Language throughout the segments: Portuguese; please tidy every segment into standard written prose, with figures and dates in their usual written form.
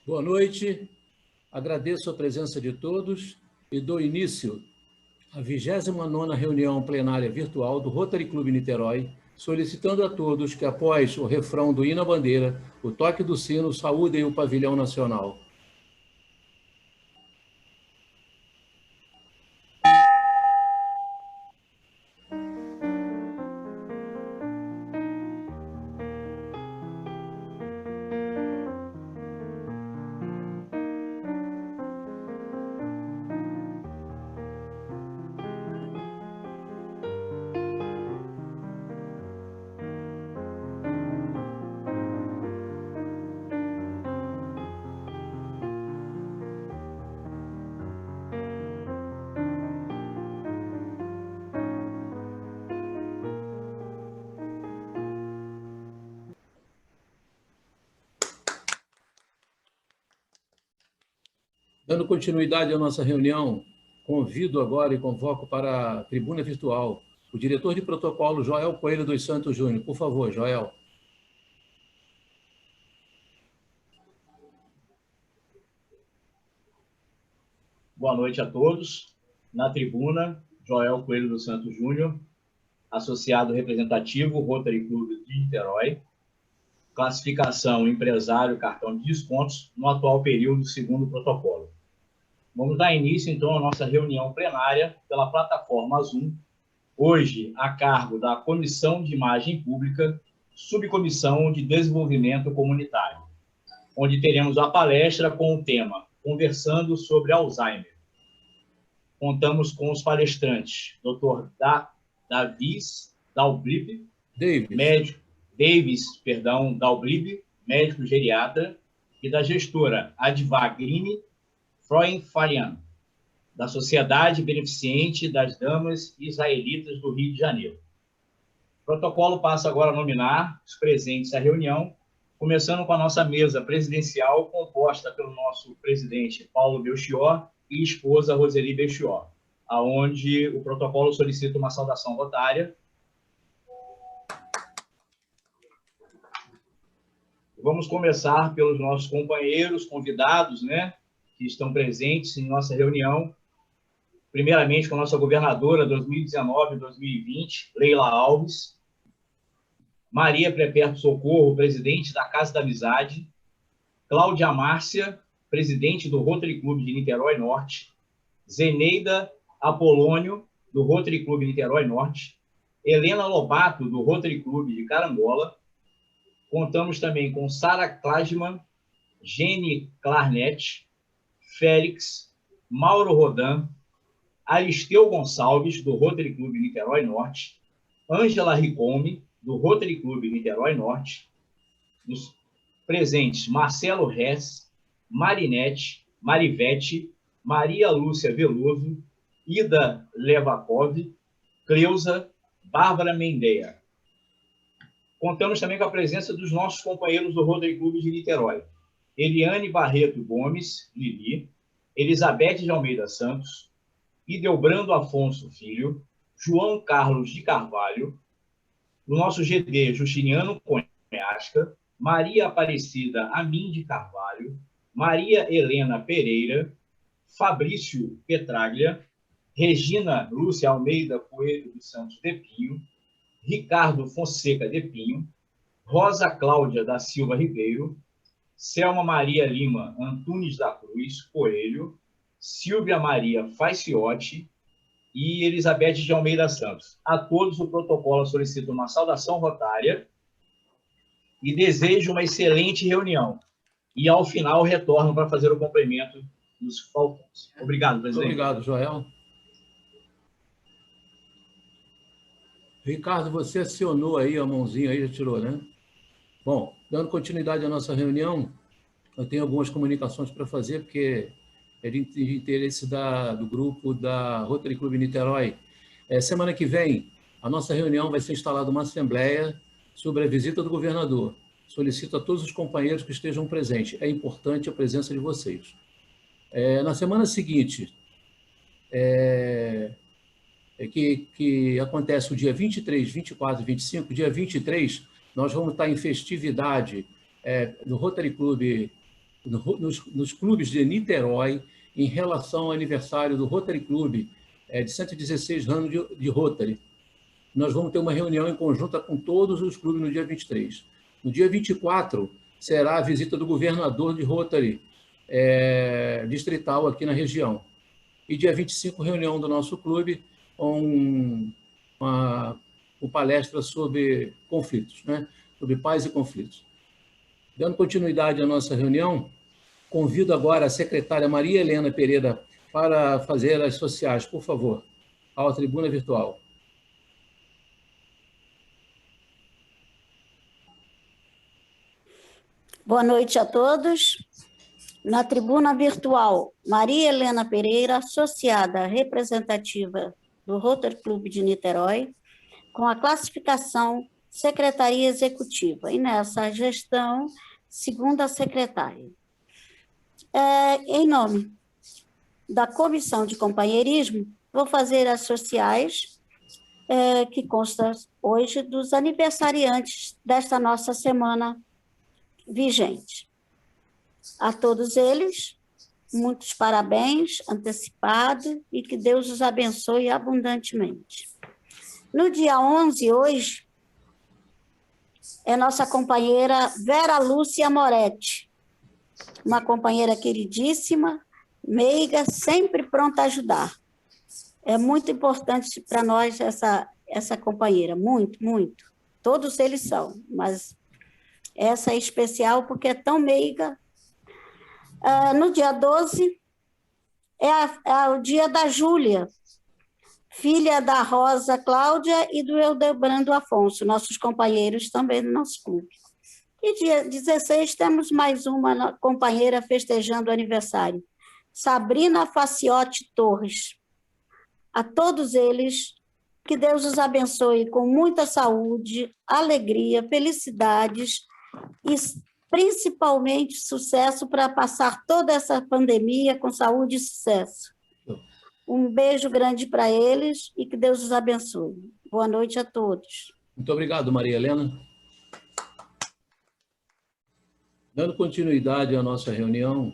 Boa noite, agradeço a presença de todos e dou início à 29ª reunião plenária virtual do Rotary Clube Niterói, solicitando a todos que, após o refrão do hino à bandeira, o toque do sino, saúdem o pavilhão nacional. Dando continuidade à nossa reunião, convido agora e convoco para a tribuna virtual o diretor de protocolo, Joel Coelho dos Santos Júnior. Por favor, Joel. Boa noite a todos. Na tribuna, Joel Coelho dos Santos Júnior, associado representativo, Rotary Clube de Niterói, classificação empresário, cartão de descontos, no atual período, segundo o protocolo. Vamos dar início, então, à nossa reunião plenária pela plataforma Zoom, hoje a cargo da Comissão de Imagem Pública, Subcomissão de Desenvolvimento Comunitário, onde teremos a palestra com o tema Conversando sobre Alzheimer. Contamos com os palestrantes, Dr. Davis Dalblib, médico geriatra, e da gestora Advagline Freund-Farian, da Sociedade Beneficente das Damas Israelitas do Rio de Janeiro. O protocolo passa agora a nominar os presentes à reunião, começando com a nossa mesa presidencial, composta pelo nosso presidente Paulo Belchior e esposa Roseli Belchior, aonde o protocolo solicita uma saudação rotária. Vamos começar pelos nossos companheiros, convidados, que estão presentes em nossa reunião. Primeiramente, com a nossa governadora 2019-2020, Leila Alves. Maria Preperto Socorro, presidente da Casa da Amizade. Cláudia Márcia, presidente do Rotary Clube de Niterói Norte. Zeneida Apolônio, do Rotary Clube Niterói Norte. Helena Lobato, do Rotary Clube de Carangola. Contamos também com Sara Klajman, Jenny Clarnet, Félix, Mauro Rodan, Aristeu Gonçalves, do Rotary Clube Niterói Norte, Ângela Ricome, do Rotary Clube Niterói Norte, dos presentes Marcelo Hess, Marinete, Marivete, Maria Lúcia Veloso, Ida Levakov, Cleusa, Bárbara Mendeia. Contamos também com a presença dos nossos companheiros do Rotary Clube de Niterói, Eliane Barreto Gomes, Lili, Elizabeth de Almeida Santos, Idelbrando Afonso Filho, João Carlos de Carvalho, o nosso GD Justiniano Conhasca, Maria Aparecida Amin de Carvalho, Maria Helena Pereira, Fabrício Petraglia, Regina Lúcia Almeida Coelho dos Santos de Pinho, Ricardo Fonseca de Pinho, Rosa Cláudia da Silva Ribeiro, Selma Maria Lima Antunes da Cruz Coelho, Silvia Maria Faiciotti e Elizabeth de Almeida Santos. A todos o protocolo solicita uma saudação rotária e desejo uma excelente reunião. E, ao final, retorno para fazer o complemento dos faltantes. Obrigado, presidente. Muito obrigado, Joel. Ricardo, você acionou aí a mãozinha, aí já tirou, né? Bom, dando continuidade à nossa reunião, eu tenho algumas comunicações para fazer, porque é de interesse do grupo da Rotary Clube Niterói. Semana que vem, a nossa reunião vai ser instalada uma assembleia sobre a visita do governador. Solicito a todos os companheiros que estejam presentes. É importante a presença de vocês. Na semana seguinte, que acontece o dia 23, 24 e 25, dia 23, nós vamos estar em festividade do Rotary Clube nos clubes de Niterói, em relação ao aniversário do Rotary Club, de 116 anos de Rotary. Nós vamos ter uma reunião em conjunta com todos os clubes no dia 23. No dia 24, será a visita do governador de Rotary distrital aqui na região. E dia 25, reunião do nosso clube com uma palestra sobre conflitos, né? Sobre paz e conflitos. Dando continuidade à nossa reunião, convido agora a secretária Maria Helena Pereira para fazer as sociais, por favor, à tribuna virtual. Boa noite a todos. Na tribuna virtual, Maria Helena Pereira, associada representativa do Rotary Clube de Niterói, com a classificação Secretaria Executiva, e nessa gestão, segunda secretária. Em nome da Comissão de Companheirismo, vou fazer as sociais, que consta hoje dos aniversariantes desta nossa semana vigente. A todos eles, muitos parabéns antecipados e que Deus os abençoe abundantemente. No dia 11, hoje, é nossa companheira Vera Lúcia Moretti, uma companheira queridíssima, meiga, sempre pronta a ajudar. É muito importante para nós essa companheira, muito, muito. Todos eles são, mas essa é especial porque é tão meiga. No dia 12, é o dia da Júlia, filha da Rosa Cláudia e do Eldebrando Afonso, nossos companheiros também do nosso clube. E dia 16, temos mais uma companheira festejando o aniversário, Sabrina Faciotti Torres. A todos eles, que Deus os abençoe com muita saúde, alegria, felicidades e principalmente sucesso para passar toda essa pandemia com saúde e sucesso. Um beijo grande para eles e que Deus os abençoe. Boa noite a todos. Muito obrigado, Maria Helena. Dando continuidade à nossa reunião,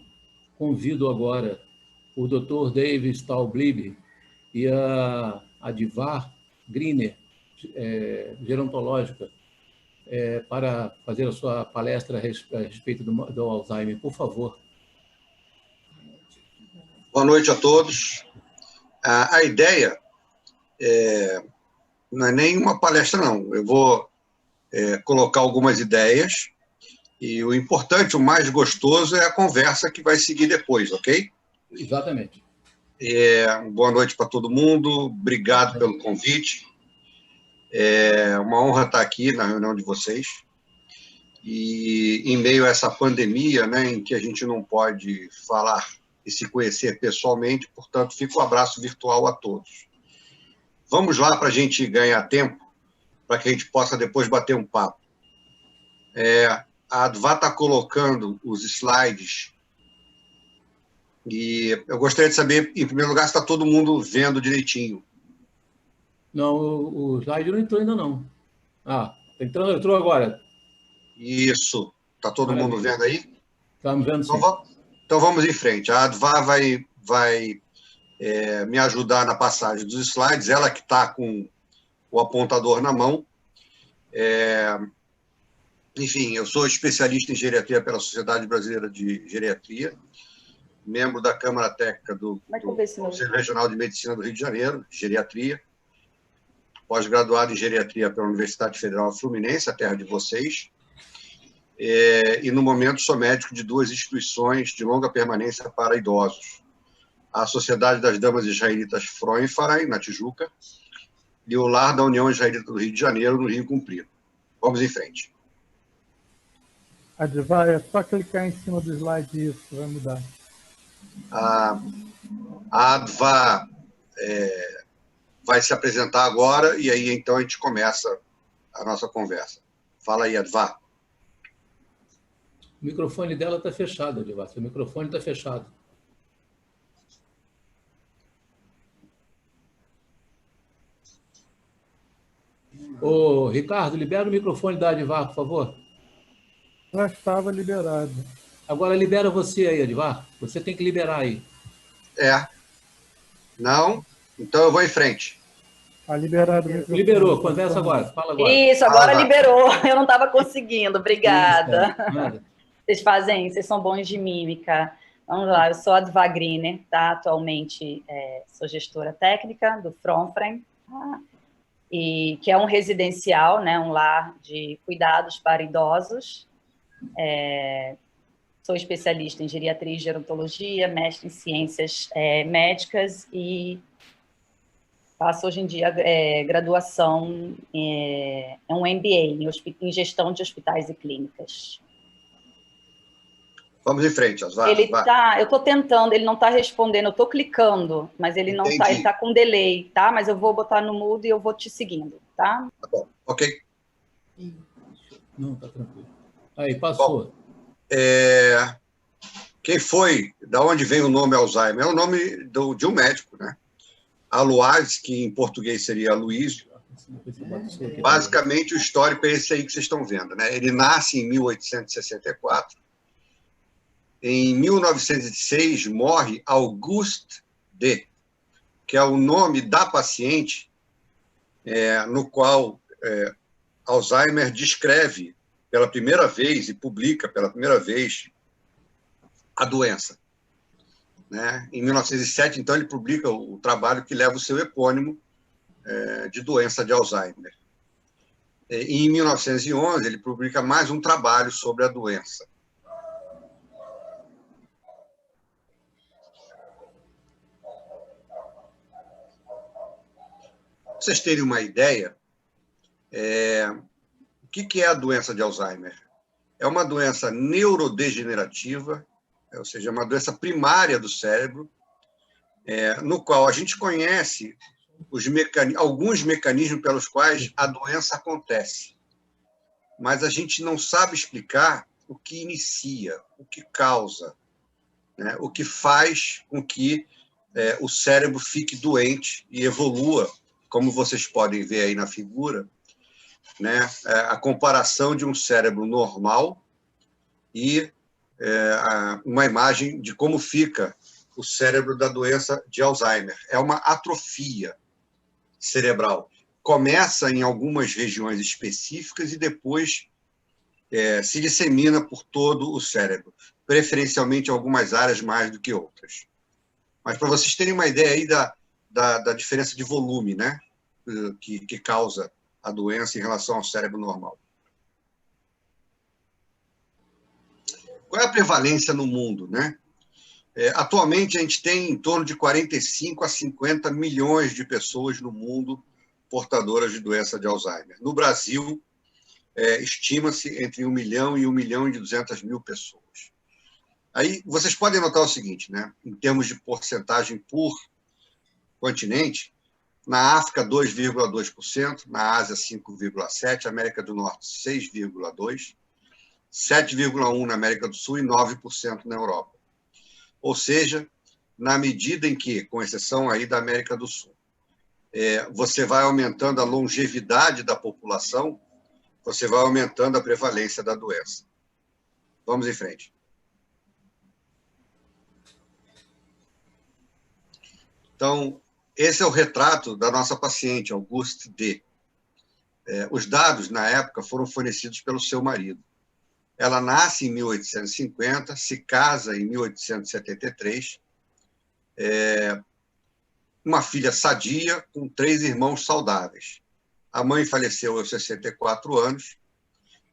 convido agora o Dr. David Staublib e a Advar Griner, gerontológica, para fazer a sua palestra a respeito do Alzheimer. Por favor. Boa noite a todos. A ideia não é nem uma palestra, não. Eu vou colocar algumas ideias e o importante, o mais gostoso, é a conversa que vai seguir depois, ok? Exatamente. Boa noite para todo mundo. Obrigado pelo convite. É uma honra estar aqui na reunião de vocês. E em meio a essa pandemia, né, em que a gente não pode falar e se conhecer pessoalmente, portanto, fica um abraço virtual a todos. Vamos lá para a gente ganhar tempo, para que a gente possa depois bater um papo. A Advá está colocando os slides e eu gostaria de saber, em primeiro lugar, se está todo mundo vendo direitinho. Não, o slide não entrou ainda, não. Entrou agora. Isso. Está todo mundo vendo aí? Estamos vendo, sim. Então vamos em frente. A Advá vai me ajudar na passagem dos slides, ela que está com o apontador na mão. Enfim, eu sou especialista em geriatria pela Sociedade Brasileira de Geriatria, membro da Câmara Técnica do Conselho Regional de Medicina do Rio de Janeiro, geriatria, pós-graduado em geriatria pela Universidade Federal Fluminense, a terra de vocês, e no momento sou médico de duas instituições de longa permanência para idosos, a Sociedade das Damas Israelitas Frauenverein, na Tijuca, e o Lar da União Israelita do Rio de Janeiro, no Rio Comprido. Vamos em frente. Advá, é só clicar em cima do slide, isso vai mudar. A Advá vai se apresentar agora e aí então a gente começa a nossa conversa. Fala aí, Advá. O microfone dela está fechado, Advá. Seu microfone está fechado. Ricardo, libera o microfone da Advá, por favor. Já estava liberado. Agora libera você aí, Edivar. Você tem que liberar aí. Não? Então eu vou em frente. Tá liberado o microfone. Liberou, conversa agora. Fala agora. Isso, agora liberou. Eu não estava conseguindo. Obrigada. Nada. Vocês são bons de mímica. Vamos lá, eu sou a Edivar Griner, tá? Atualmente sou gestora técnica do Fronfrem, tá? E que é um residencial, né? Um lar de cuidados para idosos. Sou especialista em geriatria e gerontologia, mestre em ciências médicas e faço hoje em dia graduação um MBA em gestão de hospitais e clínicas. Vamos em frente, Osvaldo. Eu estou tentando, ele não está respondendo, eu estou clicando, mas ele não está, ele está com delay, tá? Mas eu vou botar no mudo e eu vou te seguindo, tá? Tá bom, ok. Não, tá tranquilo. Aí, passou. Bom, quem foi, da onde vem o nome Alzheimer? É o nome de um médico, né? Alois, que em português seria Aloísio. Basicamente, o histórico é esse aí que vocês estão vendo, né? Ele nasce em 1864. Em 1906, morre Auguste D., que é o nome da paciente no qual Alzheimer descreve pela primeira vez e publica pela primeira vez a doença. Né? Em 1907, então, ele publica o trabalho que leva o seu epônimo de doença de Alzheimer. E em 1911, ele publica mais um trabalho sobre a doença. Para vocês terem uma ideia, o que é a doença de Alzheimer? É uma doença neurodegenerativa, ou seja, uma doença primária do cérebro, no qual a gente conhece alguns mecanismos pelos quais a doença acontece, mas a gente não sabe explicar o que inicia, o que causa, né? O que faz com que o cérebro fique doente e evolua, como vocês podem ver aí na figura, né? A comparação de um cérebro normal e uma imagem de como fica o cérebro da doença de Alzheimer. É uma atrofia cerebral. Começa em algumas regiões específicas e depois se dissemina por todo o cérebro, preferencialmente em algumas áreas mais do que outras. Mas para vocês terem uma ideia aí da diferença de volume, né, que causa a doença em relação ao cérebro normal. Qual é a prevalência no mundo, né? Atualmente, a gente tem em torno de 45 a 50 milhões de pessoas no mundo portadoras de doença de Alzheimer. No Brasil, estima-se entre 1 milhão e 1 milhão e 200 mil pessoas. Aí, vocês podem notar o seguinte, né? Em termos de porcentagem por continente, na África, 2,2%, na Ásia, 5,7%, América do Norte, 6,2%, 7,1% na América do Sul e 9% na Europa. Ou seja, na medida em que, com exceção aí da América do Sul, você vai aumentando a longevidade da população, você vai aumentando a prevalência da doença. Vamos em frente. Então, esse é o retrato da nossa paciente, Auguste D. Os dados, na época, foram fornecidos pelo seu marido. Ela nasce em 1850, se casa em 1873, uma filha sadia, com 3 irmãos saudáveis. A mãe faleceu aos 64 anos,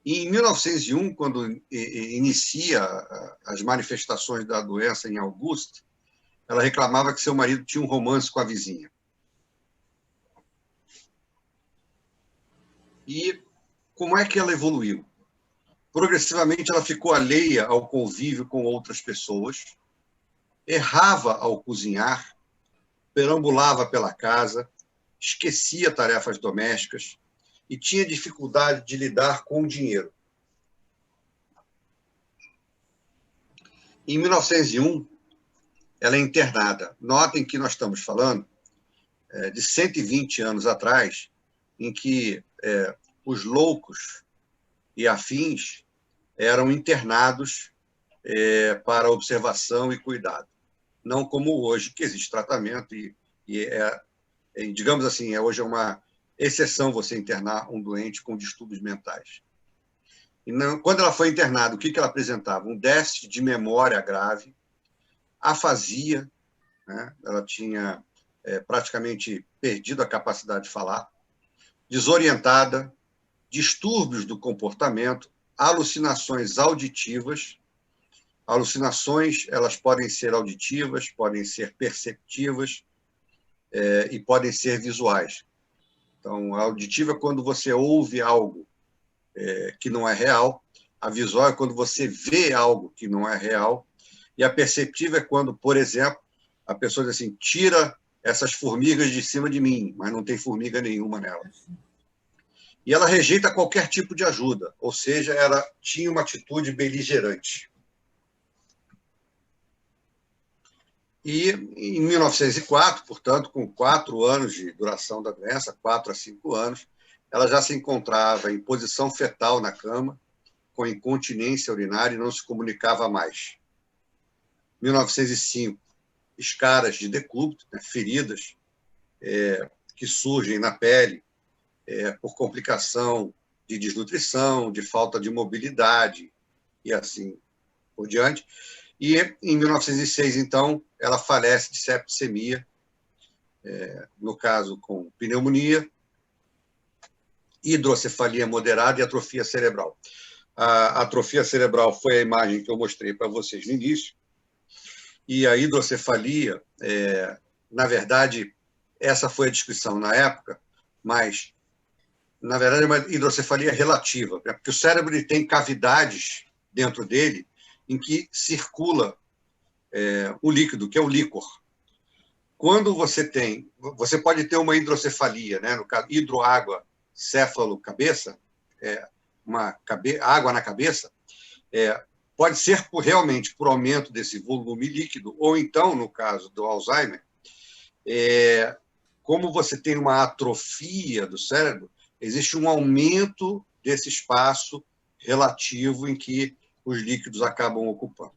e em 1901, quando inicia as manifestações da doença em Auguste, ela reclamava que seu marido tinha um romance com a vizinha. E como é que ela evoluiu? Progressivamente, ela ficou alheia ao convívio com outras pessoas, errava ao cozinhar, perambulava pela casa, esquecia tarefas domésticas e tinha dificuldade de lidar com o dinheiro. Em 1901, ela é internada. Notem que nós estamos falando de 120 anos atrás, em que os loucos e afins eram internados para observação e cuidado. Não como hoje, que existe tratamento digamos assim, hoje é uma exceção você internar um doente com distúrbios mentais. E não, quando ela foi internada, o que ela apresentava? Um déficit de memória grave, afasia, né? Ela tinha praticamente perdido a capacidade de falar, desorientada, distúrbios do comportamento, alucinações auditivas. Alucinações, elas podem ser auditivas, podem ser perceptivas e podem ser visuais. Então, a auditiva é quando você ouve algo que não é real, a visual é quando você vê algo que não é real, e a perceptiva é quando, por exemplo, a pessoa diz assim, tira essas formigas de cima de mim, mas não tem formiga nenhuma nela. E ela rejeita qualquer tipo de ajuda, ou seja, ela tinha uma atitude beligerante. E em 1904, portanto, com 4 anos de duração da doença, 4 a 5 anos, ela já se encontrava em posição fetal na cama, com incontinência urinária e não se comunicava mais. 1905, escaras de decúbito, né, feridas que surgem na pele por complicação de desnutrição, de falta de mobilidade e assim por diante. E em 1906, então, ela falece de septicemia, no caso com pneumonia, hidrocefalia moderada e atrofia cerebral. A atrofia cerebral foi a imagem que eu mostrei para vocês no início, e a hidrocefalia, na verdade, essa foi a descrição na época, mas, na verdade, é uma hidrocefalia relativa, né? Porque o cérebro ele tem cavidades dentro dele em que circula o líquido, que é o líquor. Quando você pode ter uma hidrocefalia, né? No caso, hidroágua, céfalo, cabeça, água na cabeça, pode ser realmente por aumento desse volume líquido, ou então, no caso do Alzheimer, como você tem uma atrofia do cérebro, existe um aumento desse espaço relativo em que os líquidos acabam ocupando.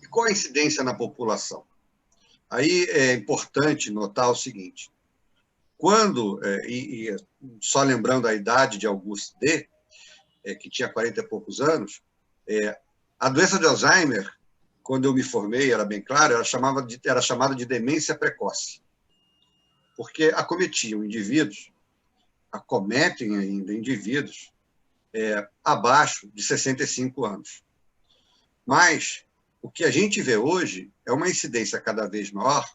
E qual a incidência na população? Aí é importante notar o seguinte, quando, só lembrando a idade de Auguste D., que tinha 40 e poucos anos, a doença de Alzheimer, quando eu me formei, era bem claro, era chamada de demência precoce, porque acometem ainda indivíduos abaixo de 65 anos. Mas o que a gente vê hoje é uma incidência cada vez maior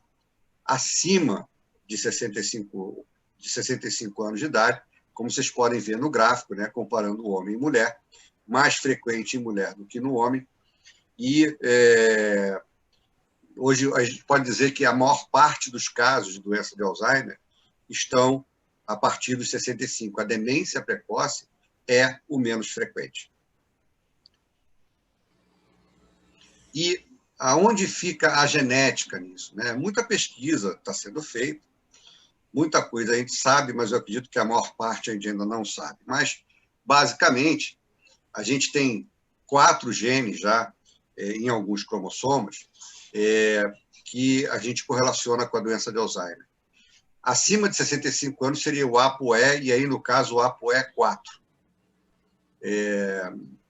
acima de 65 anos de idade, como vocês podem ver no gráfico, né, comparando homem e mulher, mais frequente em mulher do que no homem. E hoje a gente pode dizer que a maior parte dos casos de doença de Alzheimer estão a partir dos 65. A demência precoce é o menos frequente. E aonde fica a genética nisso, né? Muita pesquisa está sendo feita, muita coisa a gente sabe, mas eu acredito que a maior parte a gente ainda não sabe. Mas, basicamente, a gente tem 4 genes já em alguns cromossomas que a gente correlaciona com a doença de Alzheimer. Acima de 65 anos seria o ApoE, e aí, no caso, o ApoE4.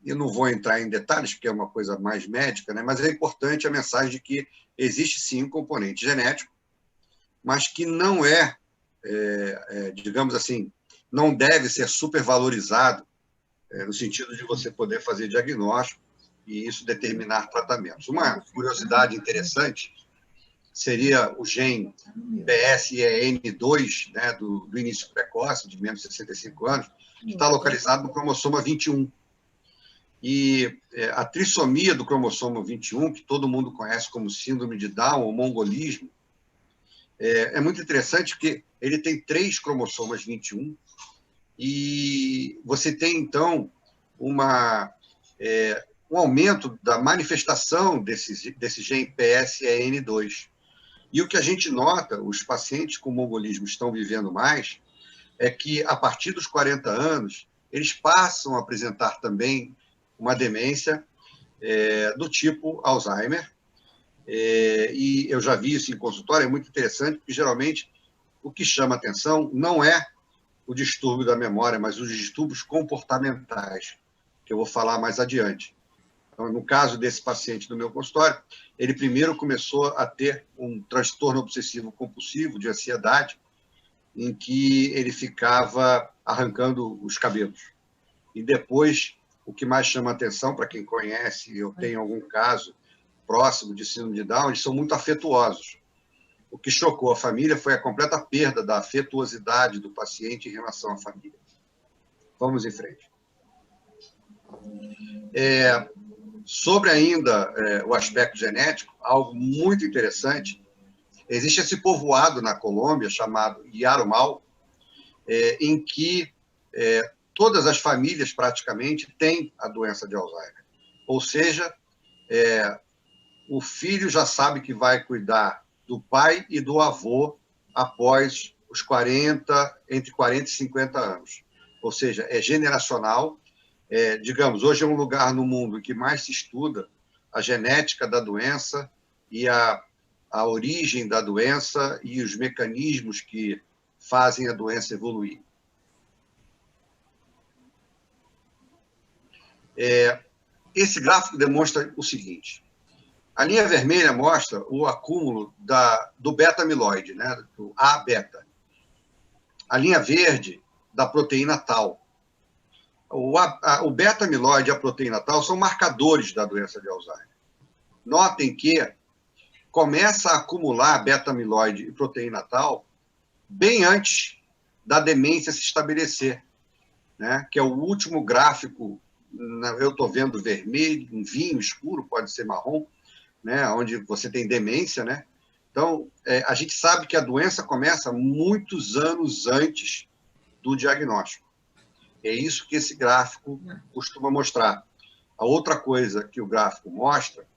Eu não vou entrar em detalhes, porque é uma coisa mais médica, né? Mas é importante a mensagem de que existe, sim, um componente genético, mas que não digamos assim, não deve ser supervalorizado no sentido de você poder fazer diagnóstico e isso determinar tratamentos. Uma curiosidade interessante seria o gene PSEN2, né, do início precoce, de menos de 65 anos, que está localizado no cromossomo 21. E a trissomia do cromossomo 21, que todo mundo conhece como síndrome de Down ou mongolismo, é muito interessante porque ele tem 3 cromossomas 21 e você tem, então, um aumento da manifestação desse gene PSEN2. E o que a gente nota, os pacientes com mongolismo estão vivendo mais, é que, a partir dos 40 anos, eles passam a apresentar também uma demência do tipo Alzheimer. E eu já vi isso em consultório, é muito interessante, porque geralmente o que chama atenção não é o distúrbio da memória, mas os distúrbios comportamentais, que eu vou falar mais adiante. Então, no caso desse paciente do meu consultório, ele primeiro começou a ter um transtorno obsessivo-compulsivo de ansiedade, em que ele ficava arrancando os cabelos. E depois, o que mais chama atenção, para quem conhece, eu tenho algum caso próximo de síndrome de Down, eles são muito afetuosos. O que chocou a família foi a completa perda da afetuosidade do paciente em relação à família. Vamos em frente. Sobre ainda o aspecto genético, algo muito interessante, existe esse povoado na Colômbia chamado Yarumal, em que todas as famílias praticamente têm a doença de Alzheimer. Ou seja, o filho já sabe que vai cuidar do pai e do avô após os entre 40 e 50 anos. Ou seja, é generacional. Digamos, hoje é um lugar no mundo em que mais se estuda a genética da doença e a origem da doença e os mecanismos que fazem a doença evoluir. Esse gráfico demonstra o seguinte: a linha vermelha mostra o acúmulo do beta-amiloide, né, do A-beta. A linha verde, da proteína tau. O beta-amiloide e a proteína tau são marcadores da doença de Alzheimer. Notem que começa a acumular beta-amiloide e proteína tau bem antes da demência se estabelecer, né? Que é o último gráfico, eu estou vendo vermelho, um vinho escuro, pode ser marrom, né? Onde você tem demência, né? Então, a gente sabe que a doença começa muitos anos antes do diagnóstico. É isso que esse gráfico costuma mostrar. A outra coisa que o gráfico mostra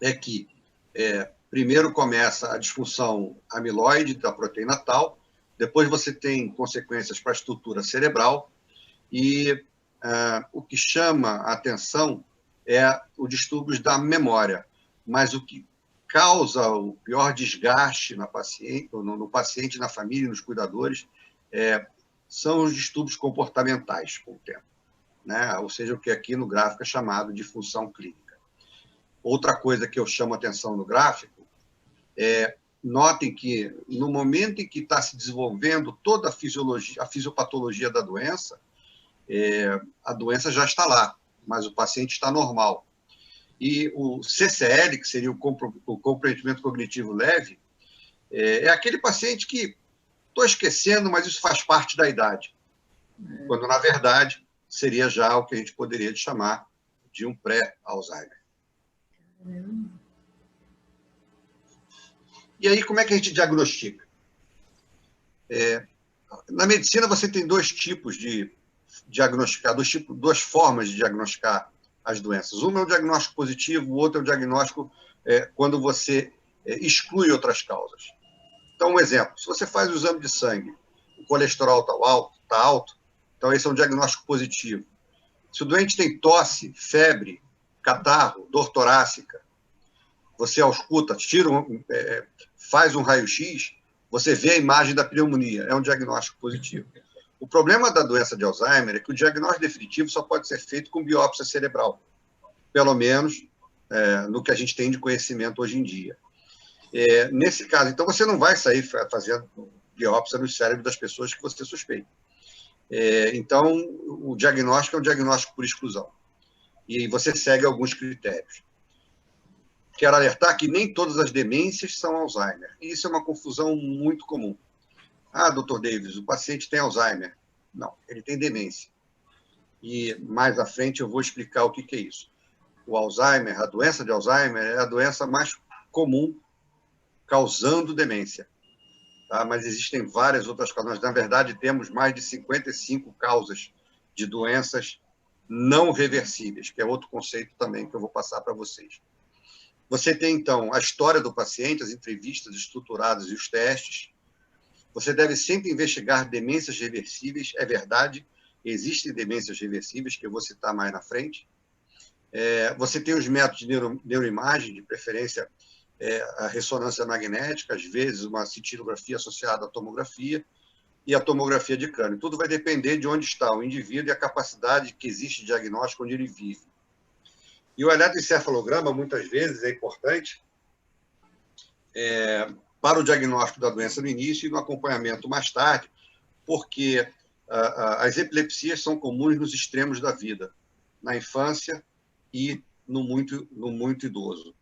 é que primeiro começa a disfunção amiloide da proteína tau, depois você tem consequências para a estrutura cerebral e o que chama a atenção é os distúrbios da memória, mas o que causa o pior desgaste no paciente, na família, nos cuidadores, são os distúrbios comportamentais com o tempo, né? Ou seja, o que aqui no gráfico é chamado de função clínica. Outra coisa que eu chamo a atenção no gráfico notem que no momento em que está se desenvolvendo toda a fisiopatologia da doença, a doença já está lá, mas o paciente está normal. E o CCL, que seria o comprometimento cognitivo leve, é aquele paciente que estou esquecendo, mas isso faz parte da idade. Quando, na verdade, seria já o que a gente poderia chamar de um pré-Alzheimer. E aí, como é que a gente diagnostica? Na medicina, você tem dois tipos de diagnosticar, duas formas de diagnosticar as doenças. Uma é o diagnóstico positivo, o outro é o diagnóstico quando você exclui outras causas. Então, um exemplo, se você faz o exame de sangue, o colesterol está alto, então esse é um diagnóstico positivo. Se o doente tem tosse, febre, catarro, dor torácica, você ausculta, faz um raio-x, você vê a imagem da pneumonia, é um diagnóstico positivo. O problema da doença de Alzheimer é que o diagnóstico definitivo só pode ser feito com biópsia cerebral, pelo menos no que a gente tem de conhecimento hoje em dia. Nesse caso, então, você não vai sair fazendo biópsia no cérebro das pessoas que você suspeita. Então, o diagnóstico é um diagnóstico por exclusão. E você segue alguns critérios. Quero alertar que nem todas as demências são Alzheimer. E isso é uma confusão muito comum. Ah, doutor Davis, o paciente tem Alzheimer. Não, ele tem demência. E mais à frente eu vou explicar o que é isso. O Alzheimer, a doença de Alzheimer é a doença mais comum causando demência. Tá? Mas existem várias outras causas. Nós, na verdade, temos mais de 55 causas de doenças não reversíveis, que é outro conceito também que eu vou passar para vocês. Você tem, então, a história do paciente, as entrevistas estruturadas e os testes. Você deve sempre investigar demências reversíveis, é verdade, existem demências reversíveis, que eu vou citar mais na frente. Você tem os métodos de neuroimagem, de preferência a ressonância magnética, às vezes uma cintilografia associada à tomografia, e a tomografia de crânio. Tudo vai depender de onde está o indivíduo e a capacidade que existe de diagnóstico onde ele vive. E o eletroencefalograma, muitas vezes, é importante para o diagnóstico da doença no início e no acompanhamento mais tarde, porque as epilepsias são comuns nos extremos da vida, na infância e no muito idoso.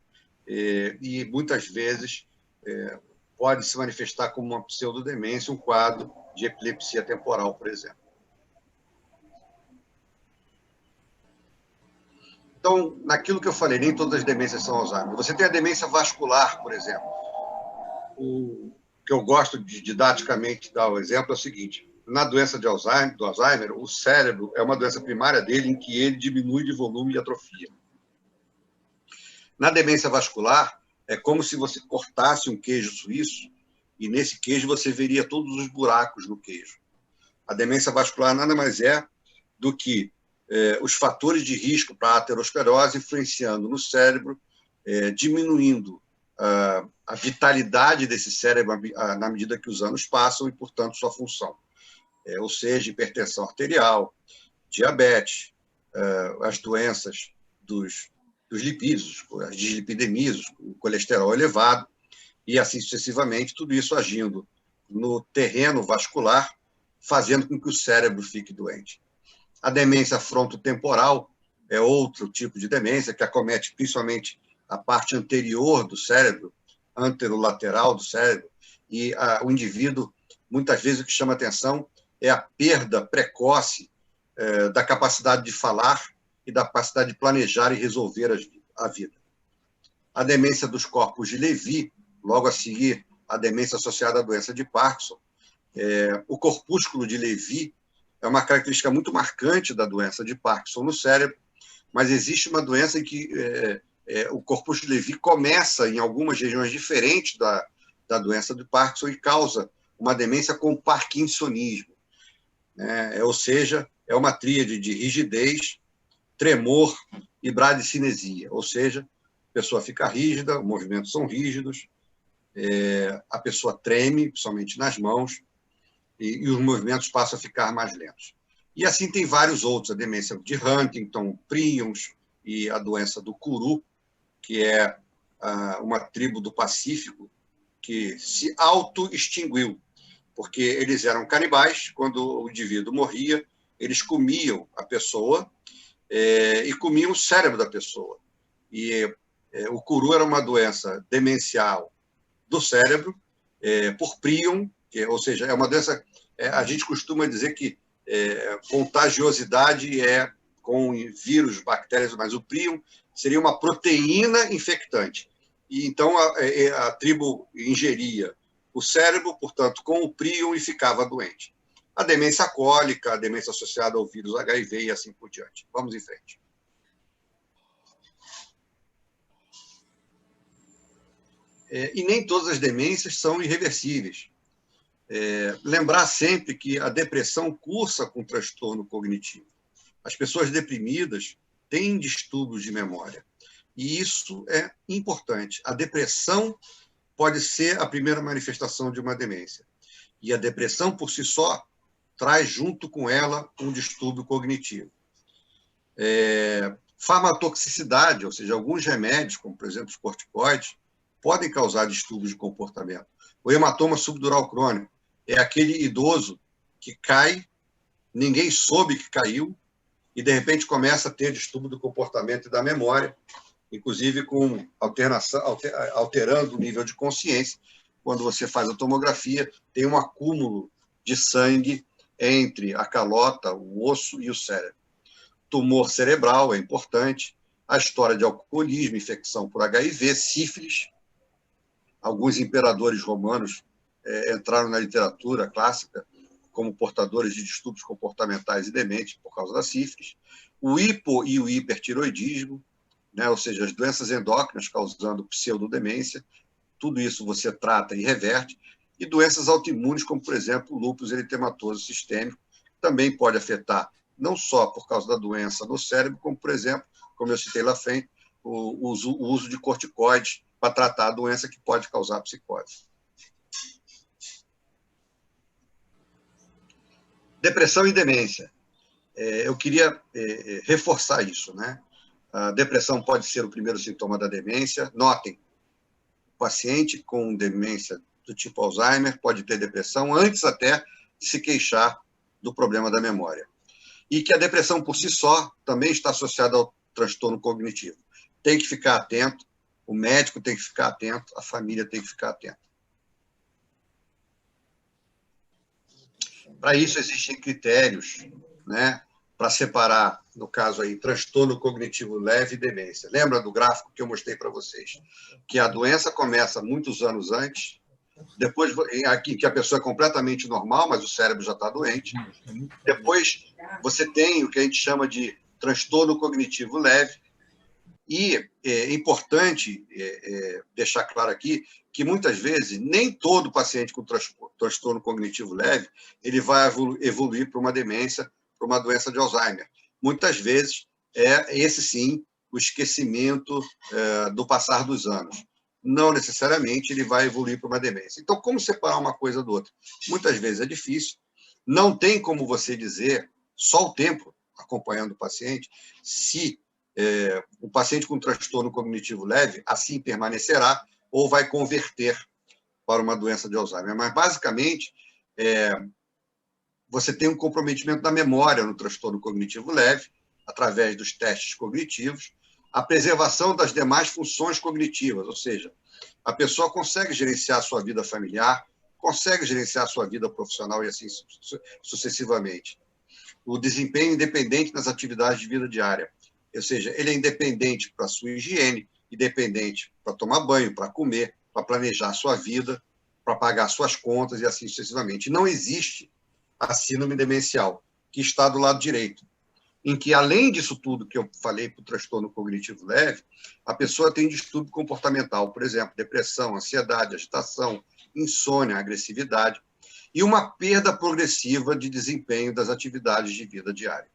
E muitas vezes pode se manifestar como uma pseudodemência, um quadro de epilepsia temporal, por exemplo. Então, naquilo que eu falei, nem todas as demências são Alzheimer. Você tem a demência vascular, por exemplo. O que eu gosto de didaticamente dar o exemplo é o seguinte: na doença do Alzheimer, o cérebro é uma doença primária dele em que ele diminui de volume e atrofia. Na demência vascular, é como se você cortasse um queijo suíço e nesse queijo você veria todos os buracos no queijo. A demência vascular nada mais é do que os fatores de risco para a aterosclerose influenciando no cérebro, diminuindo a vitalidade desse cérebro na medida que os anos passam e, portanto, sua função. Ou seja, hipertensão arterial, diabetes, as doenças dos lipídios, as dislipidemias, o colesterol elevado, e assim sucessivamente, tudo isso agindo no terreno vascular, fazendo com que o cérebro fique doente. A demência frontotemporal é outro tipo de demência que acomete principalmente a parte anterior do cérebro, anterolateral do cérebro, e o indivíduo, muitas vezes, o que chama atenção é a perda precoce da capacidade de falar e da capacidade de planejar e resolver a vida. A demência dos corpos de Levy, logo a seguir a demência associada à doença de Parkinson, o corpúsculo de Levy é uma característica muito marcante da doença de Parkinson no cérebro, mas existe uma doença em que o corpúsculo de Levy começa em algumas regiões diferentes da doença de Parkinson e causa uma demência com parkinsonismo. Ou seja, é uma tríade de rigidez, tremor e bradicinesia, ou seja, a pessoa fica rígida, os movimentos são rígidos, a pessoa treme, principalmente nas mãos, e os movimentos passam a ficar mais lentos. E assim tem vários outros, a demência de Huntington, prions e a doença do Kuru, que é uma tribo do Pacífico que se auto-extinguiu, porque eles eram canibais. Quando o indivíduo morria, eles comiam a pessoa e comiam o cérebro da pessoa. E o Kuru era uma doença demencial do cérebro, por prion, ou seja, é uma doença, a gente costuma dizer que contagiosidade é com vírus, bactérias, mas o prion seria uma proteína infectante. E então a tribo ingeria o cérebro, portanto, com o prion e ficava doente. A demência cólica, a demência associada ao vírus HIV e assim por diante. Vamos em frente. E nem todas as demências são irreversíveis. Lembrar sempre que a depressão cursa com transtorno cognitivo. As pessoas deprimidas têm distúrbios de memória. E isso é importante. A depressão pode ser a primeira manifestação de uma demência. E a depressão, por si só, traz junto com ela um distúrbio cognitivo. Farmatoxicidade, ou seja, alguns remédios, como, por exemplo, os corticoides, podem causar distúrbios de comportamento. O hematoma subdural crônico é aquele idoso que cai, ninguém soube que caiu, e, de repente, começa a ter distúrbio do comportamento e da memória, inclusive com alterando o nível de consciência. Quando você faz a tomografia, tem um acúmulo de sangue entre a calota, o osso e o cérebro. Tumor cerebral é importante, a história de alcoolismo, infecção por HIV, sífilis. Alguns imperadores romanos entraram na literatura clássica como portadores de distúrbios comportamentais e dementes por causa da sífilis. O hipo e o hipertiroidismo, ou seja, as doenças endócrinas causando pseudodemência, tudo isso você trata e reverte. E doenças autoimunes, como, por exemplo, o lúpus eritematoso sistêmico, também pode afetar, não só por causa da doença no cérebro, como, por exemplo, como eu citei lá frente, o uso de corticoides para tratar a doença que pode causar psicose. Depressão e demência. Eu queria reforçar isso, né? A depressão pode ser o primeiro sintoma da demência. Notem, o paciente com demência do tipo Alzheimer pode ter depressão antes até de se queixar do problema da memória. E que a depressão por si só também está associada ao transtorno cognitivo. Tem que ficar atento, o médico tem que ficar atento, a família tem que ficar atenta. Para isso, existem critérios, né, para separar, no caso aí, transtorno cognitivo leve e demência. Lembra do gráfico que eu mostrei para vocês? Que a doença começa muitos anos antes, depois aqui que a pessoa é completamente normal, mas o cérebro já está doente. Depois você tem o que a gente chama de transtorno cognitivo leve. E é importante deixar claro aqui que muitas vezes nem todo paciente com transtorno cognitivo leve ele vai evoluir para uma demência, para uma doença de Alzheimer. Muitas vezes esse sim o esquecimento do passar dos anos. Não necessariamente ele vai evoluir para uma demência. Então, como separar uma coisa do outro? Muitas vezes é difícil. Não tem como você dizer, só o tempo acompanhando o paciente, se o paciente com transtorno cognitivo leve assim permanecerá ou vai converter para uma doença de Alzheimer. Mas, basicamente, você tem um comprometimento da memória no transtorno cognitivo leve, através dos testes cognitivos, a preservação das demais funções cognitivas, ou seja, a pessoa consegue gerenciar a sua vida familiar, consegue gerenciar a sua vida profissional e assim sucessivamente. O desempenho independente nas atividades de vida diária, ou seja, ele é independente para a sua higiene, independente para tomar banho, para comer, para planejar a sua vida, para pagar suas contas e assim sucessivamente. Não existe a síndrome demencial, que está do lado direito, em que, além disso tudo que eu falei para o transtorno cognitivo leve, a pessoa tem distúrbio comportamental, por exemplo, depressão, ansiedade, agitação, insônia, agressividade, e uma perda progressiva de desempenho das atividades de vida diária.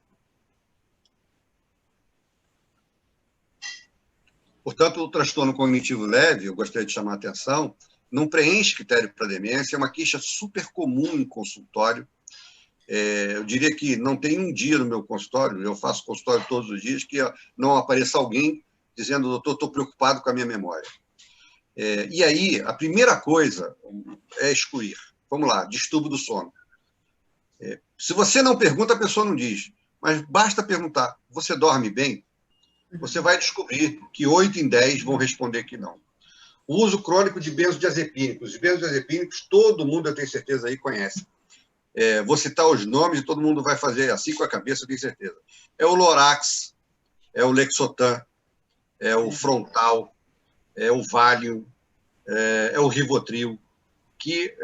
Portanto, o transtorno cognitivo leve, eu gostaria de chamar a atenção, não preenche critério para demência, é uma queixa super comum em consultório. Eu diria que não tem um dia no meu consultório, eu faço consultório todos os dias, que não apareça alguém dizendo, doutor, estou preocupado com a minha memória. E aí, a primeira coisa é excluir. Vamos lá, distúrbio do sono. Se você não pergunta, a pessoa não diz. Mas basta perguntar, você dorme bem? Você vai descobrir que 8 em 10 vão responder que não. O uso crônico de benzodiazepínicos. Os benzodiazepínicos, todo mundo, eu tenho certeza, aí conhece. Vou citar os nomes e todo mundo vai fazer assim com a cabeça, eu tenho certeza. É o Lorax, é o Lexotan, é o Frontal, é o Valium, é o Rivotril, que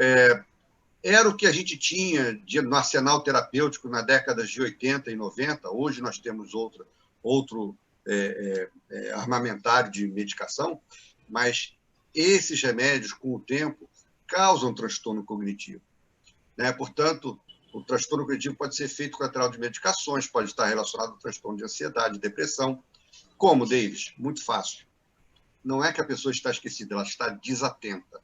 era o que a gente tinha no arsenal terapêutico na décadas de 80 e 90. Hoje nós temos outro armamentário de medicação, mas esses remédios, com o tempo, causam transtorno cognitivo. Portanto, o transtorno cognitivo pode ser feito colateral de medicações, pode estar relacionado ao transtorno de ansiedade, depressão. Como, Davis? Muito fácil. Não é que a pessoa está esquecida, ela está desatenta.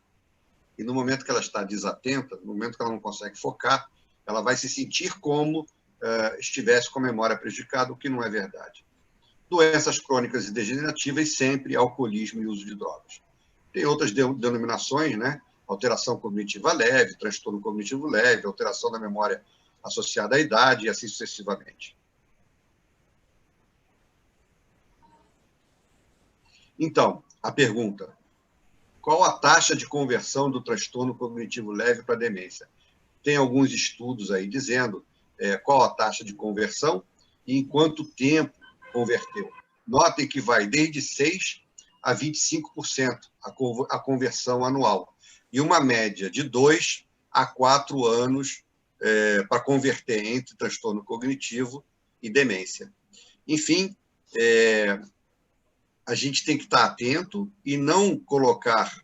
E no momento que ela está desatenta, no momento que ela não consegue focar, ela vai se sentir como estivesse com a memória prejudicada, o que não é verdade. Doenças crônicas e degenerativas, sempre alcoolismo e uso de drogas. Tem outras denominações, né? Alteração cognitiva leve, transtorno cognitivo leve, alteração da memória associada à idade e assim sucessivamente. Então, a pergunta: qual a taxa de conversão do transtorno cognitivo leve para a demência? Tem alguns estudos aí dizendo qual a taxa de conversão e em quanto tempo converteu. Notem que vai desde 6% a 25% a conversão anual. E uma média de 2 a 4 anos para converter entre transtorno cognitivo e demência. Enfim, a gente tem que estar atento e não colocar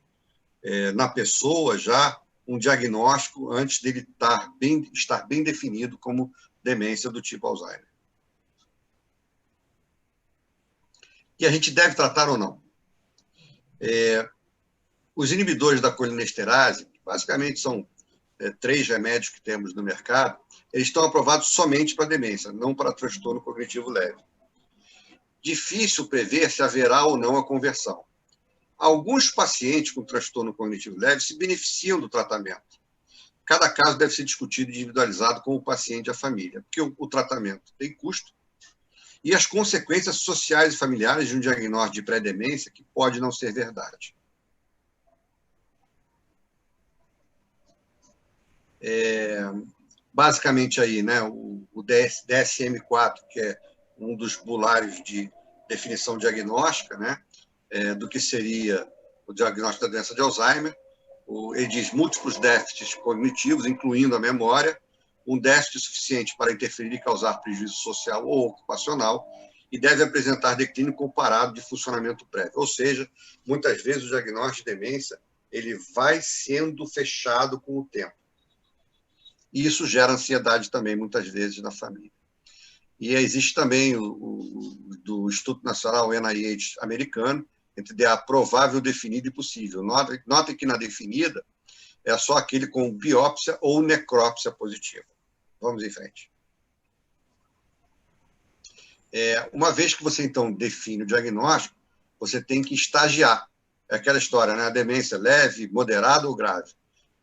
na pessoa já um diagnóstico antes dele estar bem definido como demência do tipo Alzheimer. E a gente deve tratar ou não? Os inibidores da colinesterase, que basicamente são 3 remédios que temos no mercado, eles estão aprovados somente para demência, não para transtorno cognitivo leve. Difícil prever se haverá ou não a conversão. Alguns pacientes com transtorno cognitivo leve se beneficiam do tratamento. Cada caso deve ser discutido e individualizado com o paciente e a família, porque o tratamento tem custo e as consequências sociais e familiares de um diagnóstico de pré-demência que pode não ser verdade. Basicamente aí, né, o DSM-4, que é um dos bulares de definição diagnóstica, né, do que seria o diagnóstico da doença de Alzheimer. Ele diz múltiplos déficits cognitivos, incluindo a memória, um déficit suficiente para interferir e causar prejuízo social ou ocupacional, e deve apresentar declínio comparado de funcionamento prévio. Ou seja, muitas vezes o diagnóstico de demência ele vai sendo fechado com o tempo. E isso gera ansiedade também, muitas vezes, na família. E existe também do Instituto Nacional, o NIH americano, entre DA provável, definido e possível. Notem que na definida é só aquele com biópsia ou necrópsia positiva. Vamos em frente. Uma vez que você, então, define o diagnóstico, você tem que estagiar. É aquela história, né? A demência leve, moderada ou grave.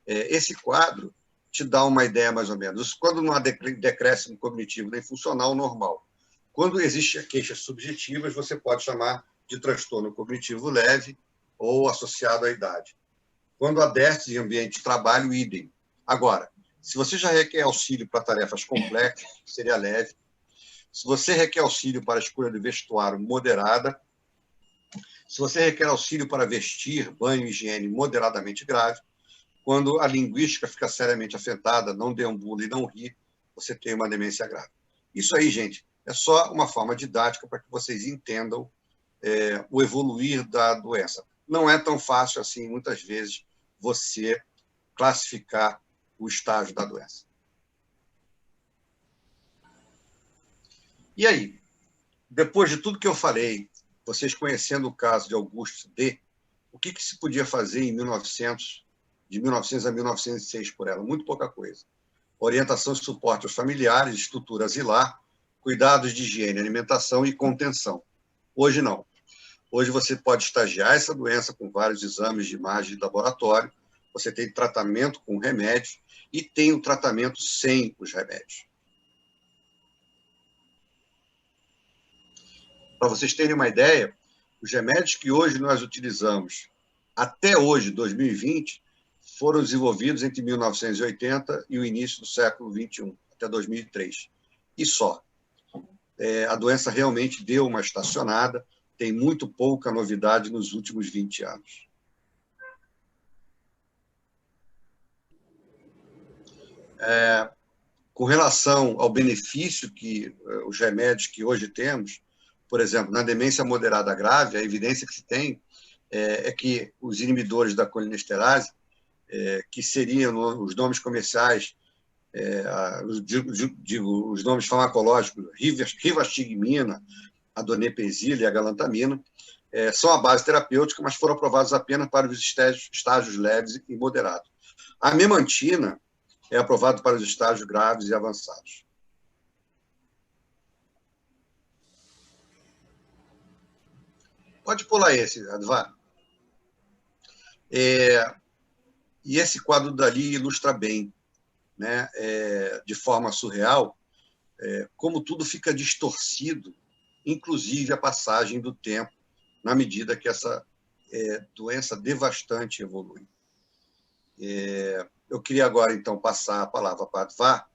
Esse quadro te dá uma ideia, mais ou menos. Quando não há decréscimo cognitivo nem funcional, normal. Quando existem queixas subjetivas, você pode chamar de transtorno cognitivo leve ou associado à idade. Quando há déficit em ambiente de trabalho, idem. Agora, se você já requer auxílio para tarefas complexas, seria leve. Se você requer auxílio para a escolha de vestuário, moderada. Se você requer auxílio para vestir, banho e higiene, moderadamente grave. Quando a linguística fica seriamente afetada, não deambula e não ri, você tem uma demência grave. Isso aí, gente, é só uma forma didática para que vocês entendam o evoluir da doença. Não é tão fácil assim, muitas vezes, você classificar o estágio da doença. E aí, depois de tudo que eu falei, vocês conhecendo o caso de Augusto D., o que se podia fazer em de 1900 a 1906 por ela? Muito pouca coisa. Orientação e suporte aos familiares, estrutura asilar, cuidados de higiene, alimentação e contenção. Hoje não. Hoje você pode estagiar essa doença com vários exames de imagem de laboratório, você tem tratamento com remédios e tem o tratamento sem os remédios. Para vocês terem uma ideia, os remédios que hoje nós utilizamos, até hoje, 2020, foram desenvolvidos entre 1980 e o início do século XXI, até 2003. E só. A doença realmente deu uma estacionada, tem muito pouca novidade nos últimos 20 anos. Com relação ao benefício que os remédios que hoje temos, por exemplo, na demência moderada grave, a evidência que se tem é que os inibidores da colinesterase, que seriam os nomes comerciais, os nomes farmacológicos, rivastigmina, a donepezila e a galantamina, são a base terapêutica, mas foram aprovados apenas para os estágios leves e moderados. A memantina é aprovado para os estágios graves e avançados. Pode pular esse, Advar. E esse quadro dali ilustra bem, né, de forma surreal, como tudo fica distorcido, inclusive a passagem do tempo, na medida que essa doença devastante evolui. Eu queria agora, então, passar a palavra para a Advar,